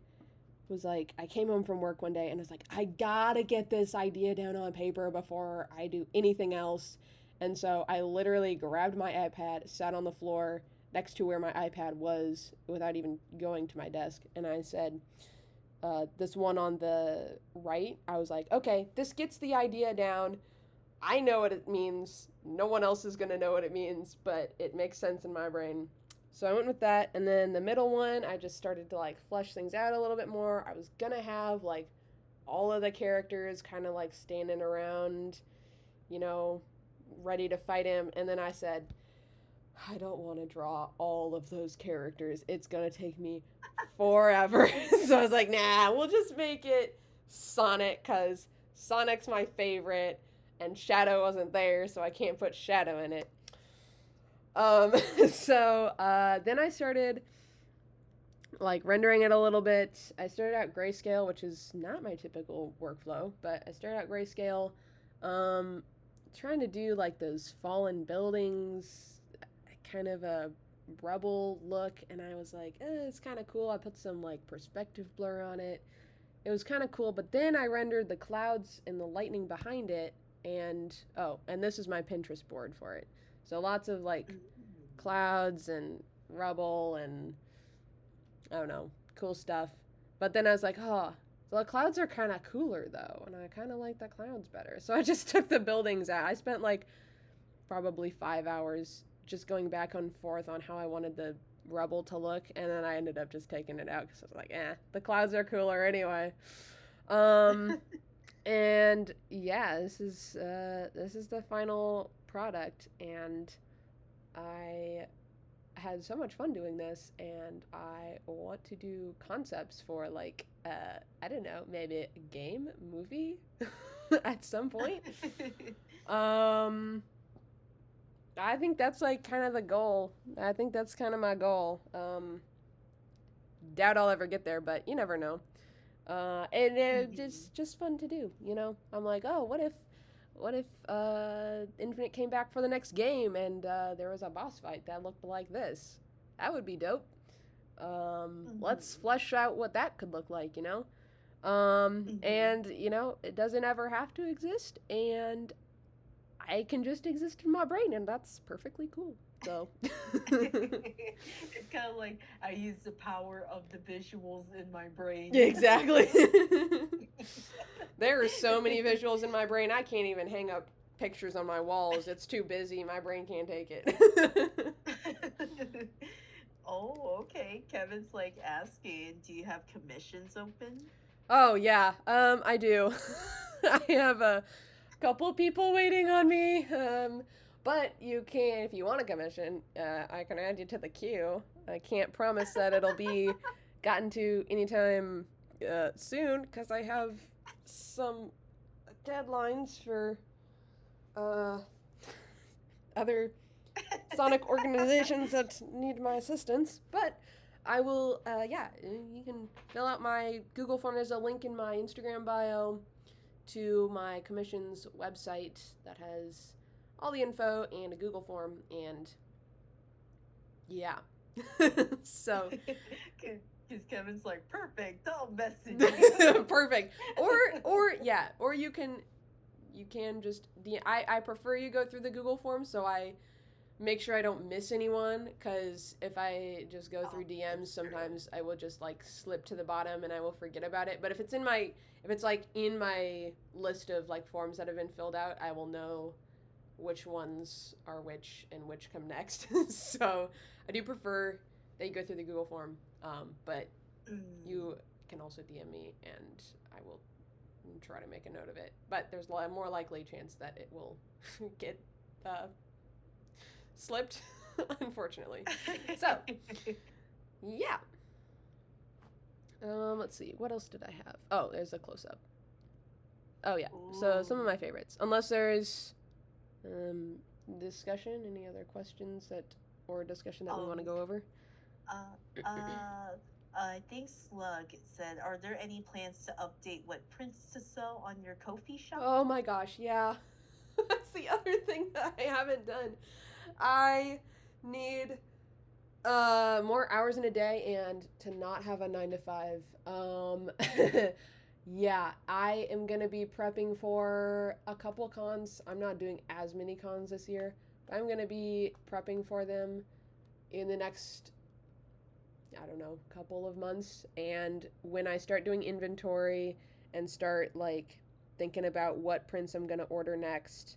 [SPEAKER 2] came home from work one day and I was like, I gotta get this idea down on paper before I do anything else. And so I literally grabbed my iPad, sat on the floor next to where my iPad was without even going to my desk, and I said, this one on the right, I was like, okay, this gets the idea down. I know what it means. No one else is going to know what it means, but it makes sense in my brain. So I went with that. And then the middle one, I just started to like flesh things out a little bit more. I was going to have like all of the characters kind of like standing around, you know, ready to fight him. And then I said, I don't want to draw all of those characters. It's going to take me forever. So I was like, nah, we'll just make it Sonic because Sonic's my favorite and Shadow wasn't there, so I can't put Shadow in it. Um, so then I started like rendering it a little bit. I started out grayscale, which is not my typical workflow, but I started out grayscale, um, trying to do like those fallen buildings, kind of a rubble look, and I was like, it's kind of cool. I put some like perspective blur on it. It was kind of cool, but then I rendered the clouds and the lightning behind it, and oh, and this is my Pinterest board for it. So lots of like
[SPEAKER 1] Mm.
[SPEAKER 2] clouds and rubble and I don't know, cool stuff. But then I was like, oh, the clouds are kind of cooler though, and I kind of like the clouds better. So I just took the buildings out. I spent like probably 5 hours just going back and forth on how I wanted rubble to look, and then I ended up just taking it out because I was like, the clouds are cooler anyway. And yeah, this is the final product, and I had so much fun doing this, and I want to do concepts for like I don't know, maybe a game, movie at some point. I think that's like kind of the goal. I think that's kind of my goal. Doubt I'll ever get there, but you never know. And it's just fun to do, you know. I'm like, oh, what if Infinite came back for the next game and there was a boss fight that looked like this? That would be dope. Let's flesh out what that could look like, you know. And you know, it doesn't ever have to exist, and I can just exist in my brain, and that's perfectly cool. So
[SPEAKER 1] it's kind of like I use the power of the visuals in my brain.
[SPEAKER 2] Yeah, exactly. There are so many visuals in my brain, I can't even hang up pictures on my walls. It's too busy. My brain can't take it.
[SPEAKER 1] Oh, okay. Kevin's like asking, do you have commissions open?
[SPEAKER 2] Oh, yeah. I do. I have a couple people waiting on me. But you can, if you want a commission, I can add you to the queue. I can't promise that it'll be gotten to anytime soon, because I have some deadlines for other Sonic organizations that need my assistance. But I will, you can fill out my Google form. There's a link in my Instagram bio to my commissions website that has all the info and a Google form, and yeah. So
[SPEAKER 1] because Kevin's like, perfect, I'll message you.
[SPEAKER 2] Perfect. Or you can just I prefer you go through the Google form, so I make sure I don't miss anyone, because if I just go through DMs, sometimes I will just like slip to the bottom and I will forget about it. But if it's like in my list of like forms that have been filled out, I will know which ones are which and which come next. So I do prefer that you go through the Google form, but you can also DM me and I will try to make a note of it. But there's a more likely chance that it will get slipped, unfortunately. So, yeah. Let's see. What else did I have? Oh, there's a close-up. Oh, yeah. Ooh. So, some of my favorites. Unless there's discussion, any other questions or discussion that we want to go over?
[SPEAKER 1] I think Slug said, are there any plans to update what prints to sell on your Ko-fi shop?
[SPEAKER 2] Oh my gosh, yeah. That's the other thing that I haven't done. I need more hours in a day and to not have a 9 to 5. Yeah, I am going to be prepping for a couple cons. I'm not doing as many cons this year, but I'm going to be prepping for them in the next, I don't know, couple of months. And when I start doing inventory and start like thinking about what prints I'm going to order next,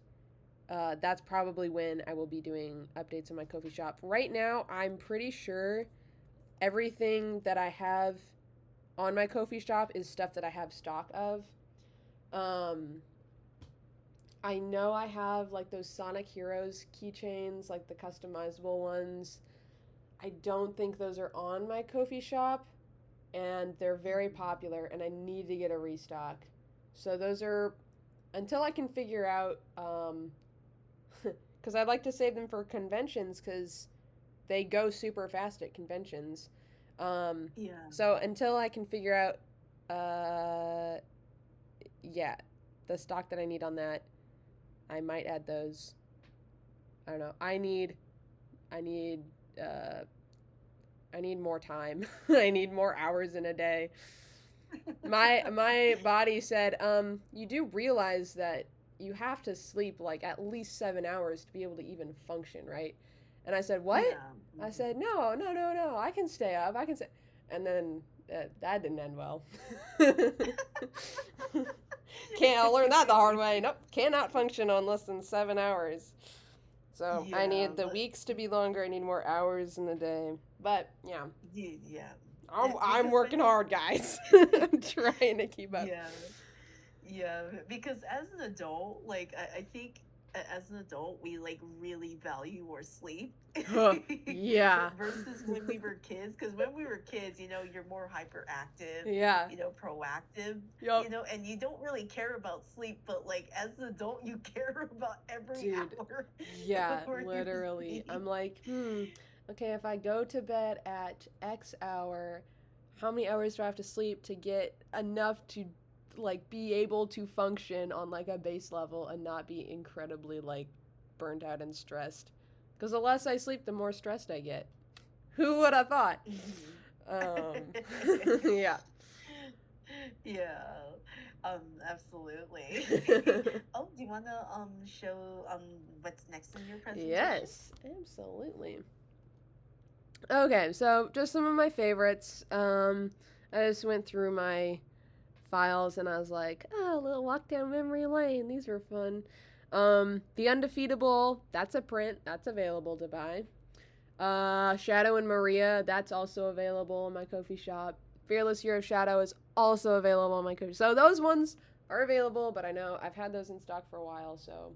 [SPEAKER 2] that's probably when I will be doing updates on my Ko-fi shop. Right now, I'm pretty sure everything that I have on my Ko-fi shop is stuff that I have stock of. I know I have like those Sonic Heroes keychains, like the customizable ones. I don't think those are on my Ko-fi shop, and they're very popular, and I need to get a restock. So those are, until I can figure out, because I'd like to save them for conventions, because they go super fast at conventions. Yeah. So until I can figure out, the stock that I need on that, I might add those. I don't know. I need more time. I need more hours in a day. My body said, you do realize that you have to sleep like at least 7 hours to be able to even function, right? And I said, what? Yeah. I said, no, I can stay up. And then that didn't end well. I'll learn that the hard way. Nope, cannot function on less than 7 hours. So I
[SPEAKER 1] Yeah,
[SPEAKER 2] need the
[SPEAKER 1] but
[SPEAKER 2] weeks to be longer. I need more hours in the day. But yeah,
[SPEAKER 1] yeah,
[SPEAKER 2] I'm
[SPEAKER 1] because I
[SPEAKER 2] working
[SPEAKER 1] think
[SPEAKER 2] hard, guys. I'm trying to keep up.
[SPEAKER 1] yeah. Yeah, because as an adult, like I think as an adult, we like really value our sleep
[SPEAKER 2] Huh. Yeah.
[SPEAKER 1] versus when we were kids. Because when we were kids, you're more hyperactive,
[SPEAKER 2] Yeah.
[SPEAKER 1] proactive,
[SPEAKER 2] Yup.
[SPEAKER 1] and you don't really care about sleep. But like as an adult, you care about every
[SPEAKER 2] Dude.
[SPEAKER 1] hour
[SPEAKER 2] Yeah,
[SPEAKER 1] where you
[SPEAKER 2] literally. I'm
[SPEAKER 1] sleep.
[SPEAKER 2] like, okay, if I go to bed at X hour, how many hours do I have to sleep to get enough to like be able to function on like a base level and not be incredibly like burnt out and stressed? Because the less I sleep, the more stressed I get. Who would have thought?
[SPEAKER 1] Mhm.
[SPEAKER 2] Um, yeah.
[SPEAKER 1] Yeah, absolutely. Oh, do you want to show what's next in your presentation?
[SPEAKER 2] Yes, absolutely. Okay, so just some of my favorites. I just went through my files and I was like, oh, a little walk down memory lane. These were fun. The Undefeatable, that's a print. That's available to buy. Shadow and Maria, that's also available in my Ko-fi shop. Fearless Year of Shadow is also available in my Ko-fi. So those ones are available, but I know I've had those in stock for a while, so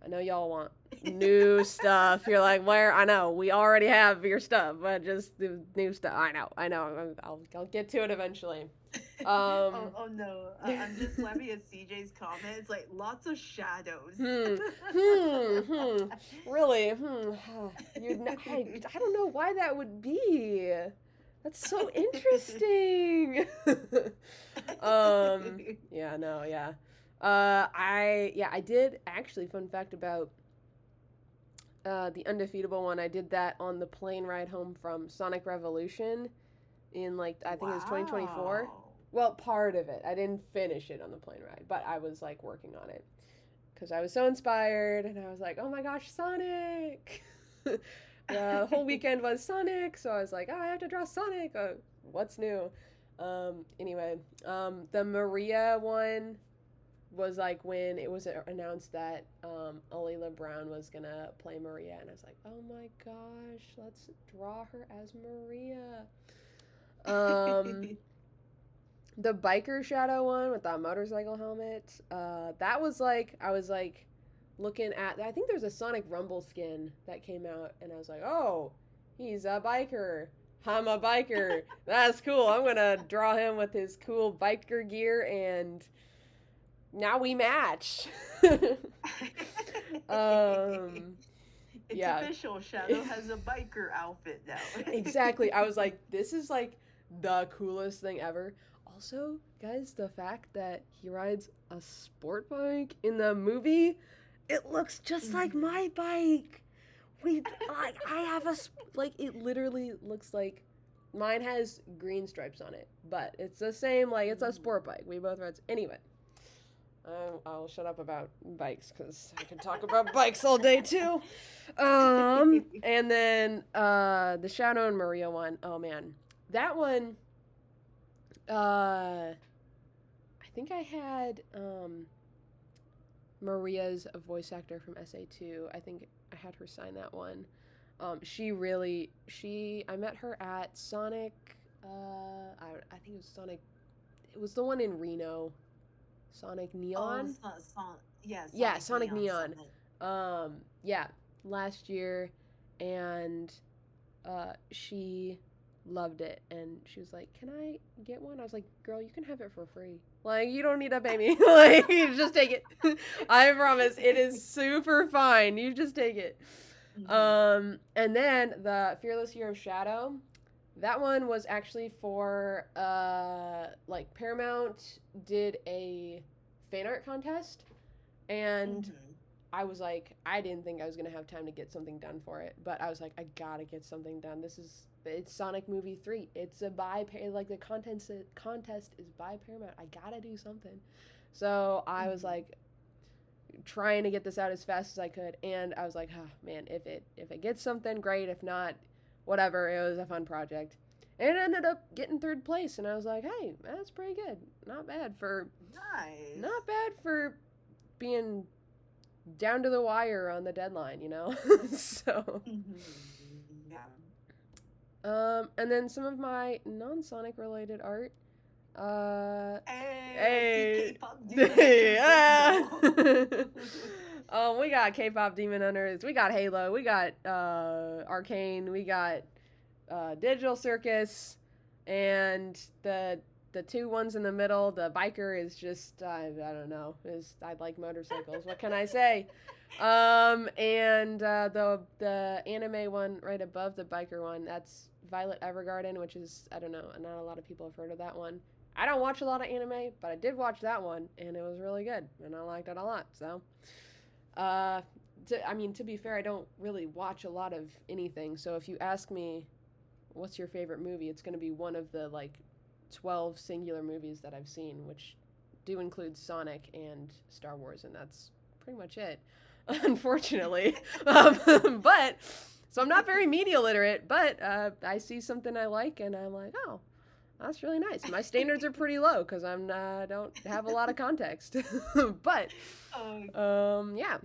[SPEAKER 2] I know y'all want new stuff. You're like, where? I know we already have your stuff, but just the new stuff. I know. I'll get to it eventually.
[SPEAKER 1] Oh,
[SPEAKER 2] Um,
[SPEAKER 1] oh no, I'm just laughing at CJ's comment. It's like lots of shadows.
[SPEAKER 2] hmm, really, I don't know why that would be. That's so interesting. Yeah, no, yeah. I did actually. Fun fact about the Undefeatable one. I did that on the plane ride home from Sonic Revolution in like I think it was 2024.
[SPEAKER 1] Wow.
[SPEAKER 2] Well, part of it. I didn't finish it on the plane ride, but I was like working on it because I was so inspired and I was like, oh my gosh, Sonic! The whole weekend was Sonic, so I was like, oh, I have to draw Sonic. What's new? Anyway, the Maria one was like when it was announced that Alila Brown was gonna play Maria, and I was like, oh my gosh, let's draw her as Maria. Um, the biker shadow one with that motorcycle helmet, that was like I was like looking at. I think there's a Sonic Rumble skin that came out, and I was like, oh, he's a biker. I'm a biker. That's cool. I'm gonna draw him with his cool biker gear, and now we match. um,
[SPEAKER 1] It's
[SPEAKER 2] yeah.
[SPEAKER 1] official. Shadow has a biker outfit now.
[SPEAKER 2] Exactly. I was like, this is like the coolest thing ever. Also, guys, the fact that he rides a sport bike in the movie, it looks just like
[SPEAKER 1] Mhm.
[SPEAKER 2] my bike. Like I have like it literally looks like mine has green stripes on it, but it's the same like it's a sport bike. We both ride anyway. I'll shut up about bikes because I can talk about bikes all day too. And then the Shadow and Maria one. Oh man, that one. I think I had Maria's a voice actor from SA2. I think I had her sign that one. I met her at Sonic. I think it was Sonic. It was the one in Reno. Sonic
[SPEAKER 1] Oh,
[SPEAKER 2] Neon.
[SPEAKER 1] yeah,
[SPEAKER 2] Yeah,
[SPEAKER 1] Sonic
[SPEAKER 2] Sonic
[SPEAKER 1] Neon
[SPEAKER 2] Neon.
[SPEAKER 1] Summit.
[SPEAKER 2] Yeah, last year, and she loved it, and she was like, "Can I get one?" I was like, "Girl, you can have it for free. Like, you don't need to pay me. Like, you just take it. I promise, it is super fine. You just take it."
[SPEAKER 1] Mhm.
[SPEAKER 2] And then the Fearless Year of Shadow. That one was actually for like Paramount did a fan art contest, and
[SPEAKER 1] Mhm.
[SPEAKER 2] I was like, I didn't think I was gonna have time to get something done for it, but I was like, I gotta get something done. It's Sonic Movie 3. It's a like the contest is by Paramount. I gotta do something. So I was
[SPEAKER 1] Mhm.
[SPEAKER 2] like trying to get this out as fast as I could, and I was like, oh man, if it gets something great, if not, whatever. It was a fun project. And it ended up getting third place, and I was like, hey, that's pretty good. Not bad for
[SPEAKER 1] Nice.
[SPEAKER 2] not bad for being down to the wire on the deadline, you know? So,
[SPEAKER 1] Yeah.
[SPEAKER 2] and then some of my non-Sonic related art.
[SPEAKER 1] Hey, I see
[SPEAKER 2] Hey,
[SPEAKER 1] K-pop Demon Hunters. Let's
[SPEAKER 2] yeah.
[SPEAKER 1] go.
[SPEAKER 2] We got K-pop Demon Hunters. We got Halo. We got Arcane. We got Digital Circus, and the two ones in the middle. The biker is just I don't know. I like motorcycles. What can I say? And the anime one right above the biker one. That's Violet Evergarden, which is I don't know. Not a lot of people have heard of that one. I don't watch a lot of anime, but I did watch that one, and it was really good, and I liked it a lot. So, uh, to be fair, I don't really watch a lot of anything. So if you ask me, what's your favorite movie? It's going to be one of the like 12 singular movies that I've seen, which do include Sonic and Star Wars, and that's pretty much it, unfortunately. But so I'm not very media literate, but I see something I like, and I'm like, oh, that's really nice. My standards are pretty low because don't have a lot of context, but
[SPEAKER 1] Oh,
[SPEAKER 2] yeah,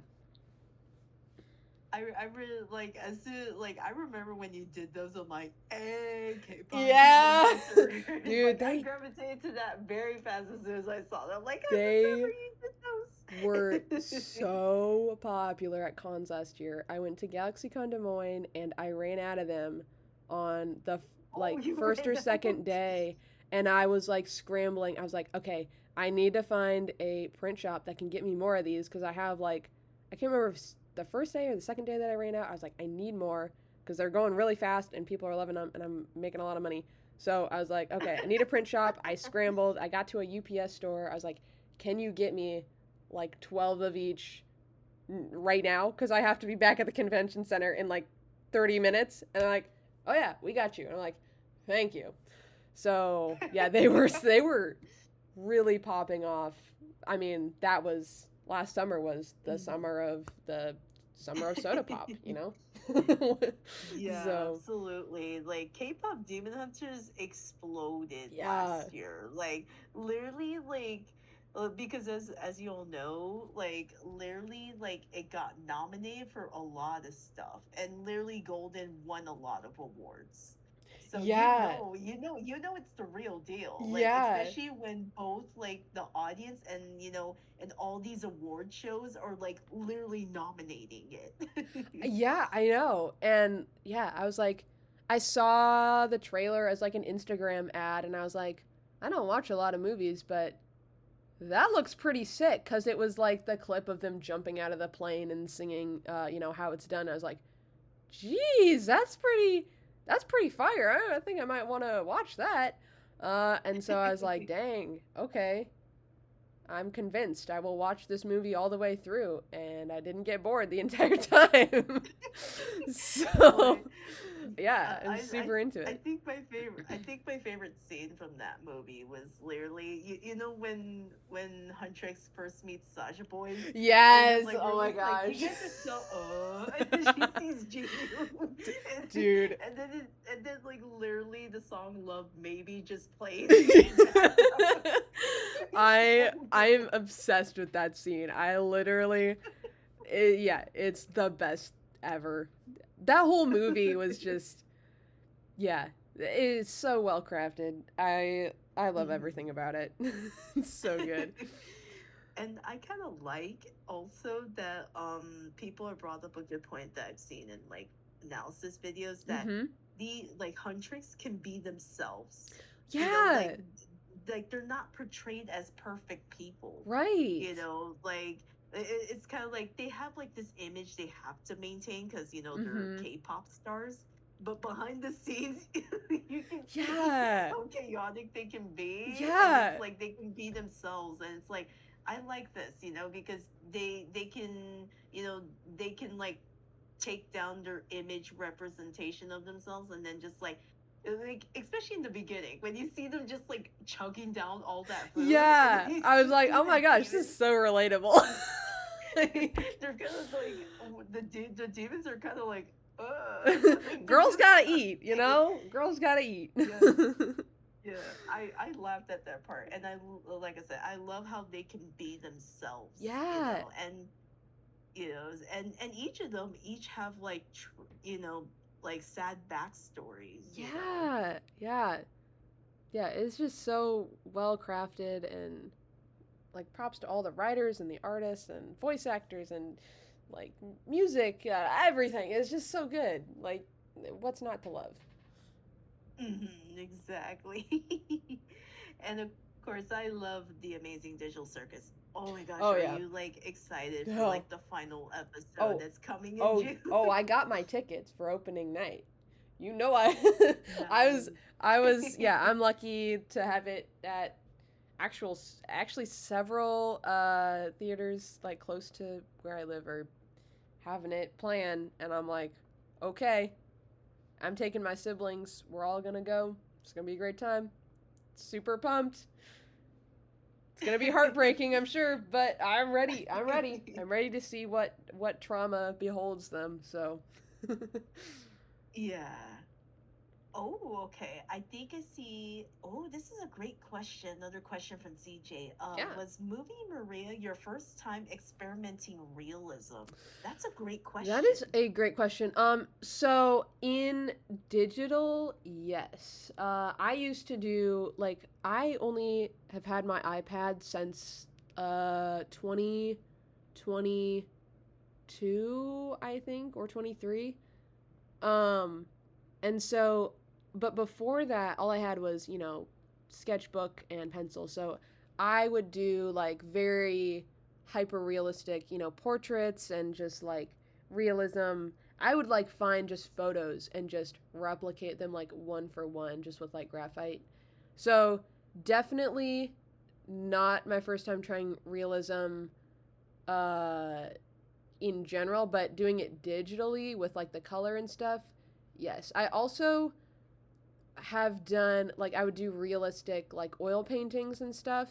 [SPEAKER 1] I really like as soon like I remember when you did those. I'm like, hey, K-pop Demon
[SPEAKER 2] yeah,
[SPEAKER 1] Hunters.
[SPEAKER 2] dude,
[SPEAKER 1] Like I gravitated to that very fast as soon as I saw them. Like I
[SPEAKER 2] they were
[SPEAKER 1] remember you did those.
[SPEAKER 2] so popular at cons last year. I went to GalaxyCon Des Moines and I ran out of them on the
[SPEAKER 1] Oh,
[SPEAKER 2] like
[SPEAKER 1] you
[SPEAKER 2] first
[SPEAKER 1] ran
[SPEAKER 2] or second
[SPEAKER 1] out.
[SPEAKER 2] day, and I was like scrambling. I was like, okay, I need to find a print shop that can get me more of these because I have like I can't remember if it's the first day or the second day that I ran out. I was like, I need more because they're going really fast and people are loving them and I'm making a lot of money. So I was like, okay, I need a print shop. I scrambled. I got to a UPS store. I was like, can you get me like 12 of each right now? Because I have to be back at the convention center in like 30 minutes. And they're like, oh yeah, we got you. And I'm like, thank you. So yeah, they were really popping off. I mean, that was last summer was the summer of soda pop, you know?
[SPEAKER 1] Yeah,
[SPEAKER 2] So
[SPEAKER 1] absolutely. Like K-pop Demon Hunters exploded
[SPEAKER 2] yeah.
[SPEAKER 1] last year. Like literally like because as you all know, like literally like it got nominated for a lot of stuff and literally Golden won a lot of awards. So
[SPEAKER 2] Yeah.
[SPEAKER 1] you know it's the real deal. Like
[SPEAKER 2] Yeah.
[SPEAKER 1] especially when both like the audience and and all these award shows are like literally nominating it.
[SPEAKER 2] Yeah, I know. And yeah, I was like, I saw the trailer as like an Instagram ad, and I was like, I don't watch a lot of movies, but that looks pretty sick because it was like the clip of them jumping out of the plane and singing, how it's done. I was like, geez, that's pretty fire. I think I might want to watch that. And so I was like, dang, okay, I'm convinced I will watch this movie all the way through, and I didn't get bored the entire time. So,
[SPEAKER 1] Like
[SPEAKER 2] yeah, I'm super into
[SPEAKER 1] I
[SPEAKER 2] it.
[SPEAKER 1] think my favorite scene from that movie was literally you know when Huntress first meets Sasha Boy and then
[SPEAKER 2] Yes,
[SPEAKER 1] like
[SPEAKER 2] oh my
[SPEAKER 1] like you
[SPEAKER 2] gosh.
[SPEAKER 1] guys are so and then she sees Genu
[SPEAKER 2] Dude.
[SPEAKER 1] and then like literally the song Love Maybe just plays in the background. It's
[SPEAKER 2] I
[SPEAKER 1] so
[SPEAKER 2] I'm
[SPEAKER 1] good.
[SPEAKER 2] obsessed with that scene. Yeah, it's the best ever. That whole movie was just yeah, it's so well crafted. I love everything about it. It's so good.
[SPEAKER 1] And I kind of like also that people have brought up a good point that I've seen in like analysis videos that
[SPEAKER 2] Mhm.
[SPEAKER 1] the like Huntrix can be themselves. You know,
[SPEAKER 2] Yeah,
[SPEAKER 1] like they're not portrayed as perfect people.
[SPEAKER 2] right.
[SPEAKER 1] You know, like it's kind of like they have like this image they have to maintain because they're
[SPEAKER 2] Mhm.
[SPEAKER 1] K-pop stars. But behind the scenes, you can see
[SPEAKER 2] Yeah.
[SPEAKER 1] how chaotic they can be, and it's
[SPEAKER 2] Yeah.
[SPEAKER 1] like they can be themselves, and it's like I like this, because they can, they can like take down their image representation of themselves, and then just like especially in the beginning when you see them just like chugging down all that food, and then
[SPEAKER 2] Yeah.
[SPEAKER 1] you
[SPEAKER 2] I was
[SPEAKER 1] you
[SPEAKER 2] like,
[SPEAKER 1] see
[SPEAKER 2] "Oh
[SPEAKER 1] the
[SPEAKER 2] my gosh, this is
[SPEAKER 1] demons.
[SPEAKER 2] so relatable." Like,
[SPEAKER 1] They're kind of like the demons are kind of like like they're
[SPEAKER 2] girls
[SPEAKER 1] just
[SPEAKER 2] gotta eat, you
[SPEAKER 1] nothing.
[SPEAKER 2] know? Girls gotta eat.
[SPEAKER 1] Yeah. Yeah, I laughed at that part, and like I said, I love how they can be themselves,
[SPEAKER 2] Yeah.
[SPEAKER 1] and and each of them each have like like sad backstories.
[SPEAKER 2] Yeah, yeah, yeah. It's just so well crafted, and like props to all the writers and the artists and voice actors and like music, everything. It's just so good. Like, what's not to love?
[SPEAKER 1] Exactly. And of course, I love the Amazing Digital Circus. Oh my gosh,
[SPEAKER 2] Oh
[SPEAKER 1] are
[SPEAKER 2] yeah.
[SPEAKER 1] you like excited for
[SPEAKER 2] Oh,
[SPEAKER 1] like the final episode
[SPEAKER 2] oh,
[SPEAKER 1] that's coming in
[SPEAKER 2] oh,
[SPEAKER 1] June?
[SPEAKER 2] oh! I got my tickets for opening night. You know, I, I was,
[SPEAKER 1] Nice.
[SPEAKER 2] yeah. I'm lucky to have it at actually several theaters like close to where I live are having it planned, and I'm like, okay, I'm taking my siblings. We're all gonna go. It's gonna be a great time. Super pumped. It's gonna be heartbreaking, I'm sure, but I'm ready. I'm ready. I'm ready to see what trauma beholds them. So,
[SPEAKER 1] Yeah. Oh, okay. I think I see. Oh, this is a great question. Another question from CJ.
[SPEAKER 2] yeah,
[SPEAKER 1] Was movie Maria your first time experimenting realism? That's a great
[SPEAKER 2] that
[SPEAKER 1] question.
[SPEAKER 2] is a great question. So in digital, yes. I used to do like I only have had my iPad since 2022, I think, or 23. Um, and so, but before that, all I had was, sketchbook and pencil. So I would do like very hyper realistic, portraits and just like realism. I would like find just photos and just replicate them like one for one just with like graphite. So definitely not my first time trying realism uh in general, but doing it digitally with like the color and stuff. Yes. I also have done like I would do realistic like oil paintings and stuff.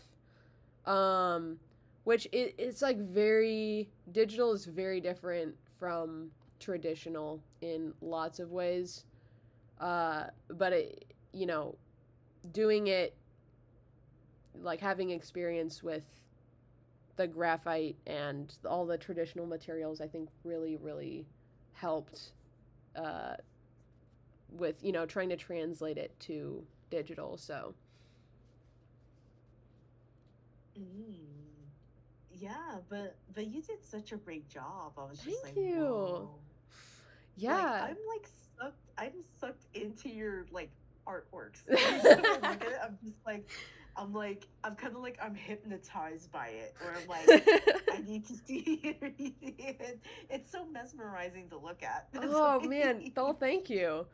[SPEAKER 2] Um which it's like very digital is very different from traditional in lots of ways. But doing it like having experience with the graphite and all the traditional materials, I think really, really helped uh, with trying to translate it to digital. So
[SPEAKER 1] Mm. Yeah, but you did such a great job. I was just
[SPEAKER 2] thank
[SPEAKER 1] like,
[SPEAKER 2] you.
[SPEAKER 1] whoa. Like
[SPEAKER 2] Yeah.
[SPEAKER 1] I'm sucked into your like artworks. Every time I look at it, I'm kind of like I'm hypnotized by it, or I'm like I need to see it. It's so mesmerizing to look at. It's
[SPEAKER 2] Oh man,
[SPEAKER 1] like
[SPEAKER 2] Phil, thank you.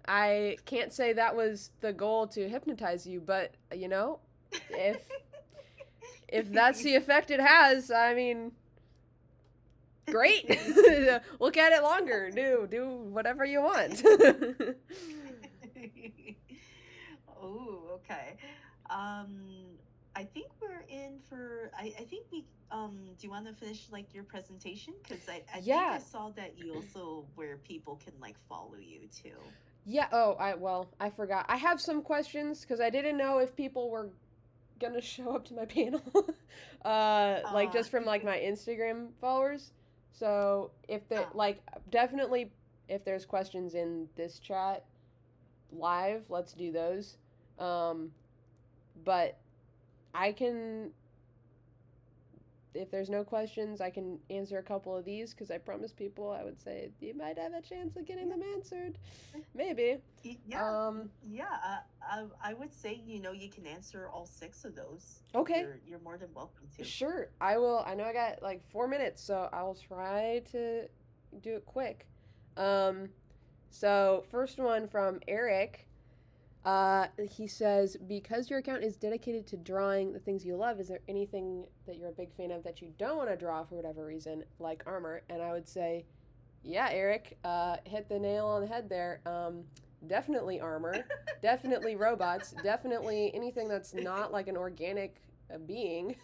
[SPEAKER 2] I can't say that was the goal to hypnotize you, but if that's the effect it has, I mean, great. Look at it longer. Do whatever you want.
[SPEAKER 1] Oh, okay. Um, I think we're in for. I think we. Do you want to finish like your presentation? Because I think I
[SPEAKER 2] Yeah.
[SPEAKER 1] saw that you also where people can like follow you too.
[SPEAKER 2] Yeah. Oh, I forgot. I have some questions because I didn't know if people were gonna show up to my panel, like
[SPEAKER 1] Uh,
[SPEAKER 2] just from like my Instagram followers. So if they
[SPEAKER 1] uh,
[SPEAKER 2] like, definitely if there's questions in this chat live, let's do those. Um, but I can, if there's no questions, I can answer a couple of these because I promised people I would say you might have a chance of getting
[SPEAKER 1] yeah,
[SPEAKER 2] them answered. Maybe.
[SPEAKER 1] yeah,
[SPEAKER 2] Um,
[SPEAKER 1] yeah. I would say you can answer all six of those.
[SPEAKER 2] okay.
[SPEAKER 1] You're more than welcome to.
[SPEAKER 2] Sure, I will. I know I got like 4 minutes, so I'll try to do it quick. Um, so first one from Eric. He says, because your account is dedicated to drawing the things you love, is there anything that you're a big fan of that you don't want to draw for whatever reason, like armor? And I would say, yeah, Eric, hit the nail on the head there. Definitely armor, definitely robots, definitely anything that's not like an organic being.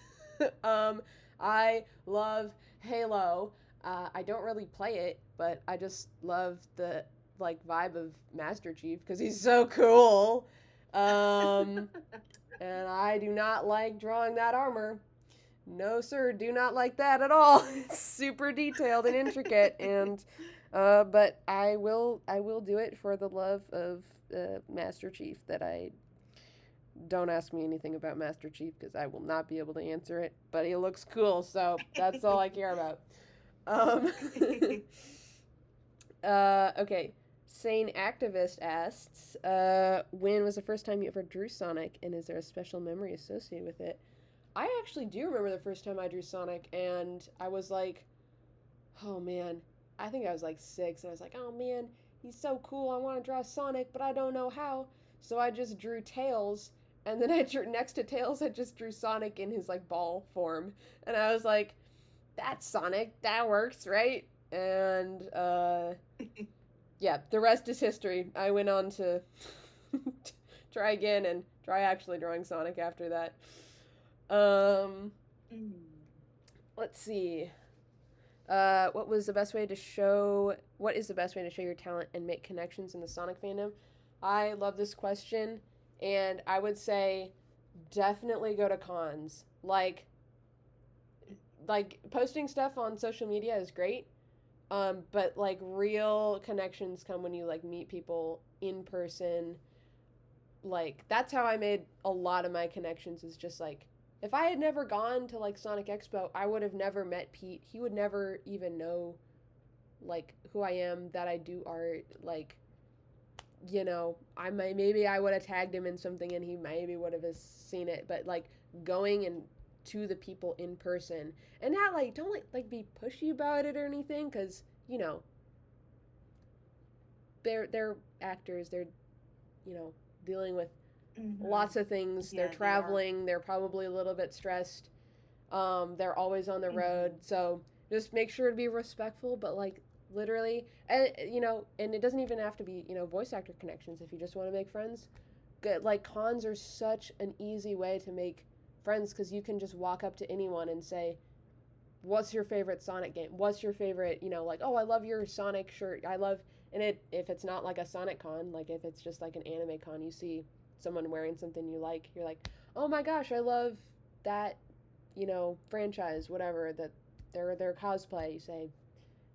[SPEAKER 2] um, I love Halo. I don't really play it, but I just love the like vibe of Master Chief because he's so cool. Um, and I do not like drawing that armor. no, sir, do not like that at all. It's super detailed and intricate, and but I will do it for the love of Master Chief. That I don't ask me anything about Master Chief because I will not be able to answer it. But he looks cool, so that's all I care about. Um, okay. Sane Activist asks, when was the first time you ever drew Sonic, and is there a special memory associated with it? I actually do remember the first time I drew Sonic, and I was like, oh man, I think I was like 6, and I was like, oh man, he's so cool. I want to draw Sonic, but I don't know how. So I just drew Tails, and then I drew next to Tails, I just drew Sonic in his like ball form, and I was like, that's Sonic. That works, right? And yeah, the rest is history. I went on to try again and try actually drawing Sonic after that. Um,
[SPEAKER 1] Mm.
[SPEAKER 2] let's see. What was the best way to show? What is the best way to show your talent and make connections in the Sonic fandom? I love this question, and I would say definitely go to cons. Like posting stuff on social media is great, but like real connections come when you like meet people in person. Like that's how I made a lot of my connections, is just like if I had never gone to like Sonic Expo, I would have never met Pete. He would never even know like who I am, that I do art. Like, I maybe I would have tagged him in something and he maybe would have seen it, but like going and to the people in person, and not like don't like be pushy about it or anything, because they're actors. They're you know dealing with
[SPEAKER 1] Mm-hmm.
[SPEAKER 2] lots of things. They're
[SPEAKER 1] Yeah, they are.
[SPEAKER 2] traveling. They're probably a little bit stressed. They're always on the road.
[SPEAKER 1] Mm-hmm.
[SPEAKER 2] So just make sure to be respectful, but like literally, and it doesn't even have to be, voice actor connections if you just want to make friends. Good. Like cons are such an easy way to make friends, because you can just walk up to anyone and say, what's your favorite Sonic game? What's your favorite, like, oh, I love your Sonic shirt. I love, and if it's not like a Sonic con, like if it's just like an anime con, you see someone wearing something you like, you're like, oh my gosh, I love that, franchise, whatever, that their cosplay. You say,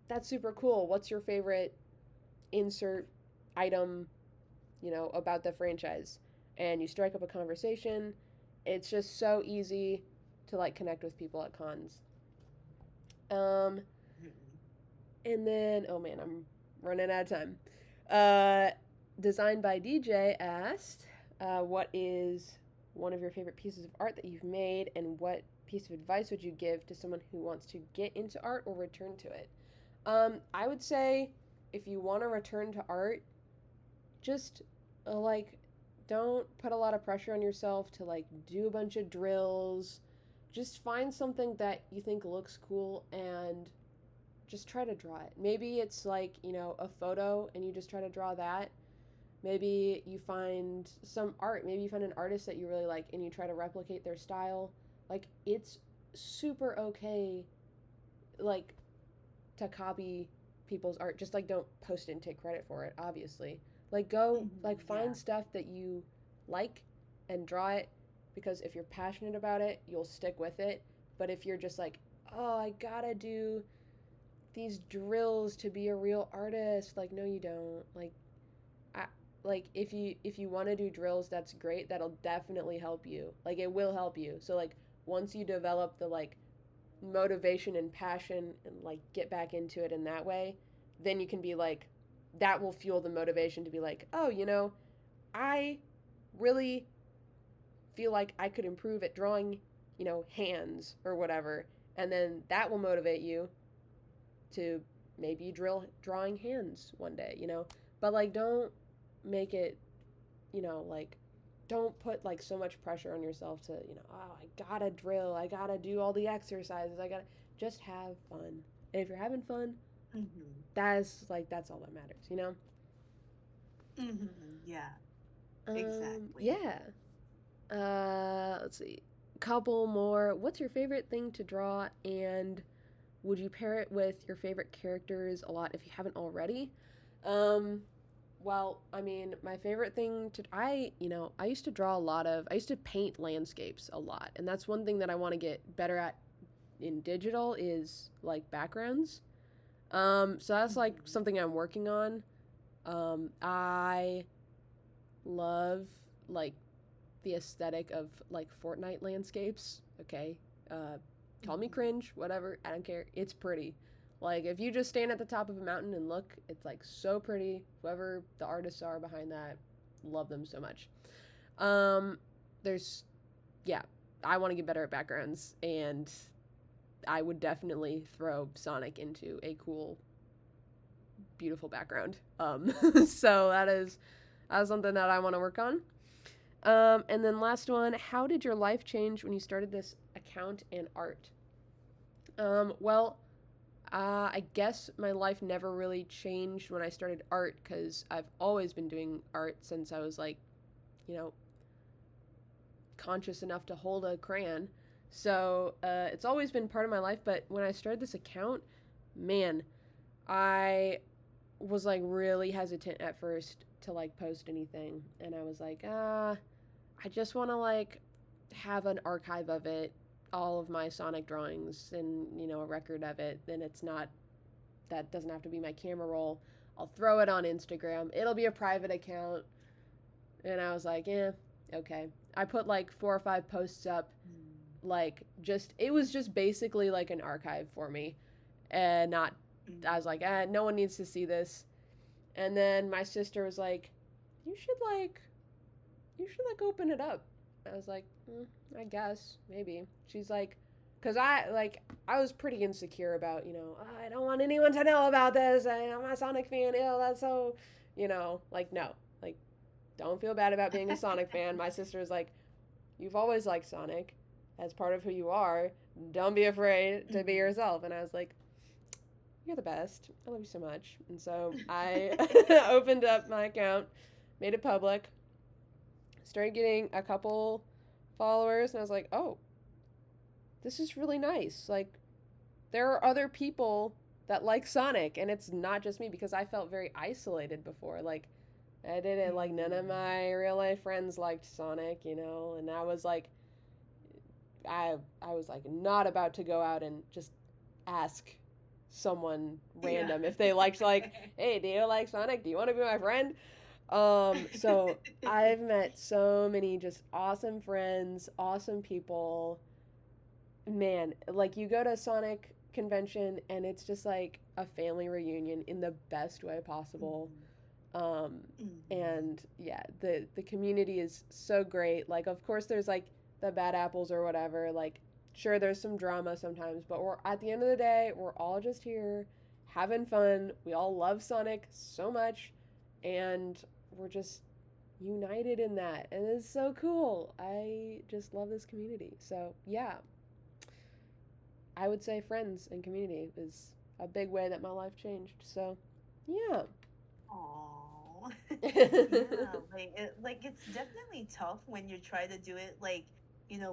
[SPEAKER 2] that's super cool. What's your favorite insert item, about the franchise? And you strike up a conversation. It's just so easy to like connect with people at cons. Um,
[SPEAKER 1] Mm-hmm.
[SPEAKER 2] and then, oh man, I'm running out of time. Uh, Designed by DJ asked, what is one of your favorite pieces of art that you've made, and what piece of advice would you give to someone who wants to get into art or return to it? I would say if you want to return to art, just like don't put a lot of pressure on yourself to like do a bunch of drills. Just find something that you think looks cool and just try to draw it. Maybe it's like, a photo and you just try to draw that. Maybe you find some art. Maybe you find an artist that you really like and you try to replicate their style. Like, it's super okay, like, to copy people's art. Just, like, don't post it and take credit for it, obviously. Like, go,
[SPEAKER 1] Mm-hmm.
[SPEAKER 2] like,
[SPEAKER 1] Yeah.
[SPEAKER 2] find stuff that you like and draw it, because if you're passionate about it, you'll stick with it. But if you're just like, oh, I gotta do these drills to be a real artist, like, no, you don't. I, like if you want to do drills, that's great. That'll definitely help you. Like, it will help you. So like once you develop the like motivation and passion and like get back into it in that way, then you can be like, that will fuel the motivation to be like, oh, I really feel like I could improve at drawing, hands or whatever. And then that will motivate you to maybe drill drawing hands one day, But like don't make it, like don't put like so much pressure on yourself to, oh, I gotta drill, I gotta do all the exercises, I gotta just have fun. And if you're having fun,
[SPEAKER 1] Mm-hmm.
[SPEAKER 2] that's all that matters.
[SPEAKER 1] Mm-hmm. Yeah. Exactly.
[SPEAKER 2] Yeah. Let's see. Couple more. What's your favorite thing to draw, and would you pair it with your favorite characters a lot if you haven't already? Um, well, I mean, my favorite thing to I used to draw a lot of I used to paint landscapes a lot, and that's one thing that I want to get better at in digital is like backgrounds. So that's like
[SPEAKER 1] Mhm.
[SPEAKER 2] something I'm working on. I love like the aesthetic of like Fortnite landscapes. Okay, uh, call me
[SPEAKER 1] Mhm.
[SPEAKER 2] cringe, whatever. I don't care. It's pretty. Like if you just stand at the top of a mountain and look, it's like so pretty. Whoever the artists are behind that, love them so much. Um, there's yeah, I want to get better at backgrounds, and I would definitely throw Sonic into a cool, beautiful background. So that is something that I want to work on. And then last one, how did your life change when you started this account and art? Well, I guess my life never really changed when I started art because I've always been doing art since I was like, you know, conscious enough to hold a crayon. So it's always been part of my life. But when I started this account, man, I was like really hesitant at first to like post anything. And I was like, I just want to like have an archive of it, all of my Sonic drawings, and a record of it. Then it's not that doesn't have to be my camera roll. I'll throw it on Instagram. It'll be a private account. And I was like, okay. I put like 4 or 5 posts up,
[SPEAKER 1] Mhm.
[SPEAKER 2] like just it was just basically like an archive for me, and not. I was like,
[SPEAKER 1] Mhm.
[SPEAKER 2] no one needs to see this. And then my sister was like, you should like open it up. I was like, I guess maybe. She's like, because I was pretty insecure about I don't want anyone to know about this. I'm a Sonic fan. Ew, that's so like no, like don't feel bad about being a Sonic fan. My sister was like, you've always liked Sonic, as part of who you are. Don't be afraid to be
[SPEAKER 1] Mhm.
[SPEAKER 2] yourself. And I was like, you're the best. I love you so much. And so I opened up my account, made it public, started getting a couple followers, and I was like, oh, this is really nice. Like, there are other people that like Sonic, and it's not just me because I felt very isolated before. Like, I didn't like none of
[SPEAKER 1] Mhm.
[SPEAKER 2] my real life friends liked Sonic, and I was like, I was like not about to go out and just ask someone
[SPEAKER 1] Yeah.
[SPEAKER 2] random if they liked hey, do you like Sonic? Do you want to be my friend? So I've met so many just awesome friends, awesome people. Man, like you go to a Sonic convention and it's just like a family reunion in the best way possible.
[SPEAKER 1] Mhm.
[SPEAKER 2] Um,
[SPEAKER 1] Mhm.
[SPEAKER 2] and yeah, the community is so great. Like, of course, there's like the bad apples or whatever. Like, sure, there's some drama sometimes, but we're at the end of the day, we're all just here having fun. We all love Sonic so much, and we're just united in that, and it's so cool. I just love this community. So yeah, I would say friends and community is a big way that my life changed. So yeah.
[SPEAKER 1] Aw. Yeah, like it's definitely tough when you try to do it like,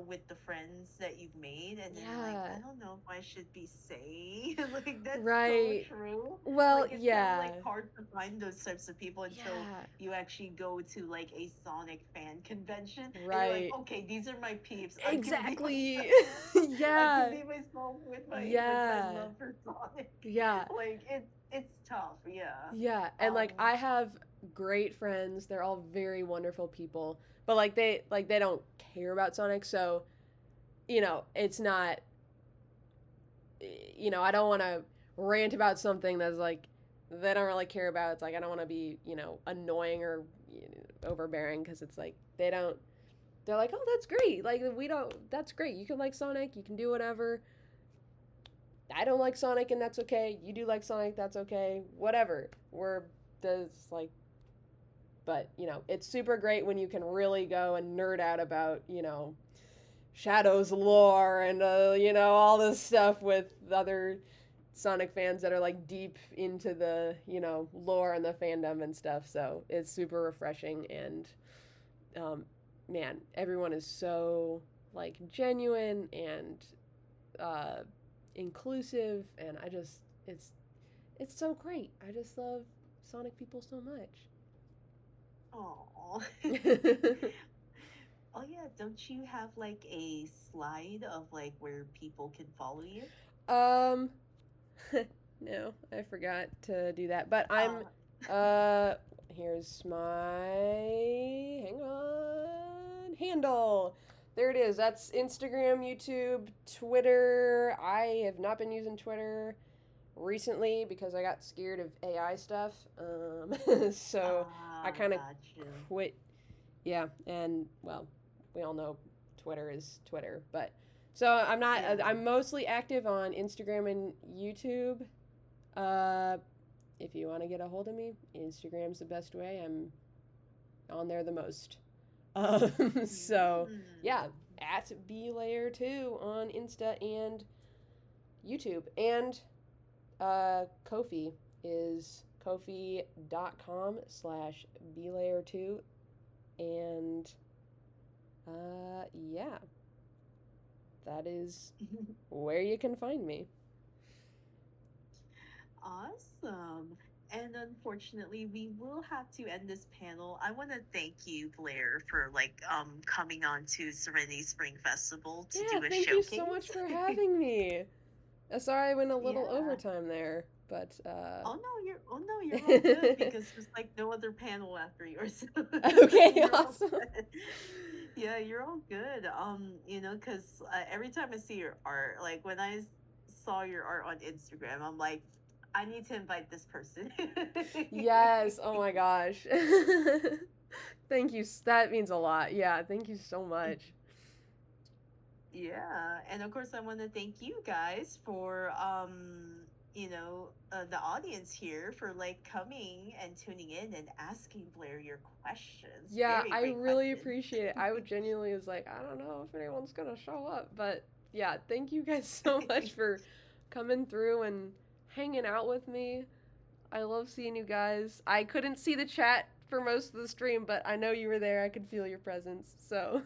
[SPEAKER 1] with the friends that you've made and then you're like,
[SPEAKER 2] Yeah.
[SPEAKER 1] I don't know if I should be saying like that's so
[SPEAKER 2] Right.
[SPEAKER 1] true.
[SPEAKER 2] Well,
[SPEAKER 1] Like it's kind of
[SPEAKER 2] yeah.
[SPEAKER 1] like hard to find those types of people until
[SPEAKER 2] Yeah.
[SPEAKER 1] you actually go to like a Sonic fan convention and you're like,
[SPEAKER 2] Right.
[SPEAKER 1] okay, these are my peeps. I can be
[SPEAKER 2] Exactly.
[SPEAKER 1] myself. I can
[SPEAKER 2] Yeah.
[SPEAKER 1] be myself with my
[SPEAKER 2] Yeah.
[SPEAKER 1] love for Sonic.
[SPEAKER 2] Yeah.
[SPEAKER 1] Like it's tough, yeah.
[SPEAKER 2] Yeah. And like
[SPEAKER 1] Um
[SPEAKER 2] I have great friends. They're all very wonderful people. But like they don't care about Sonic, so it's not I don't want to rant about something that's like they don't really care about. It's like I don't want to be, annoying or overbearing because it's like they don't. They're like, oh, that's great. Like we don't. That's great. You can like Sonic. You can do whatever. I don't like Sonic, and that's okay. You do like Sonic. That's okay. Whatever. We're this like. But it's super great when you can really go and nerd out about Shadow's lore and all this stuff with other Sonic fans that are like deep into the lore and the fandom and stuff. So it's super refreshing, and um, man, everyone is so like genuine and uh, inclusive, and it's so great. I just love Sonic people so
[SPEAKER 1] Oh.
[SPEAKER 2] much.
[SPEAKER 1] Oh yeah, don't you have like a slide of like where people can follow you?
[SPEAKER 2] Um, no, I forgot to do that. But I'm,
[SPEAKER 1] Uh,
[SPEAKER 2] uh, here's my, hang on, handle. There it is. That's Instagram, YouTube, Twitter. I have not been using Twitter recently because I got scared of AI stuff. So I kind of
[SPEAKER 1] got you.
[SPEAKER 2] quit. Yeah, and well, we all know Twitter is Twitter, but so I'm not.
[SPEAKER 1] Yeah.
[SPEAKER 2] I'm mostly active on Instagram and YouTube. Uh, if you want to get a hold of me, Instagram's the best way. I'm on there the most. So
[SPEAKER 1] Mm.
[SPEAKER 2] yeah, at B.layer2 on Insta and YouTube, and Kofi is kofi.com/blayer2, and yeah, that is where you can find me.
[SPEAKER 1] Awesome. And unfortunately, we will have to end this panel. I want to thank you, Blair, for like coming on to Serenity Spring Festival to
[SPEAKER 2] Yeah,
[SPEAKER 1] do a
[SPEAKER 2] thank you so
[SPEAKER 1] showcase.
[SPEAKER 2] much for having me. Sorry I went a little
[SPEAKER 1] Yeah.
[SPEAKER 2] overtime there, but
[SPEAKER 1] Oh no, you're all good because there's like no other panel after yours.
[SPEAKER 2] okay,
[SPEAKER 1] You're all
[SPEAKER 2] awesome.
[SPEAKER 1] good. Yeah, you're all good. Because every time I see your art, like when saw your art on Instagram, I'm like, I need to invite this person.
[SPEAKER 2] Yes, oh my gosh. Thank you. That means a lot. Yeah, thank you so much.
[SPEAKER 1] Yeah, and of course, I want to thank you guys for the audience here for like coming and tuning in and asking Blair your questions.
[SPEAKER 2] Yeah,
[SPEAKER 1] Very
[SPEAKER 2] I
[SPEAKER 1] great
[SPEAKER 2] really
[SPEAKER 1] questions.
[SPEAKER 2] appreciate it. I would genuinely was like, I don't know if anyone's gonna show up, but yeah, thank you guys so much for coming through and hanging out with me. I love seeing you guys. I couldn't see the chat for most of the stream, but I know you were there. I could feel your presence. So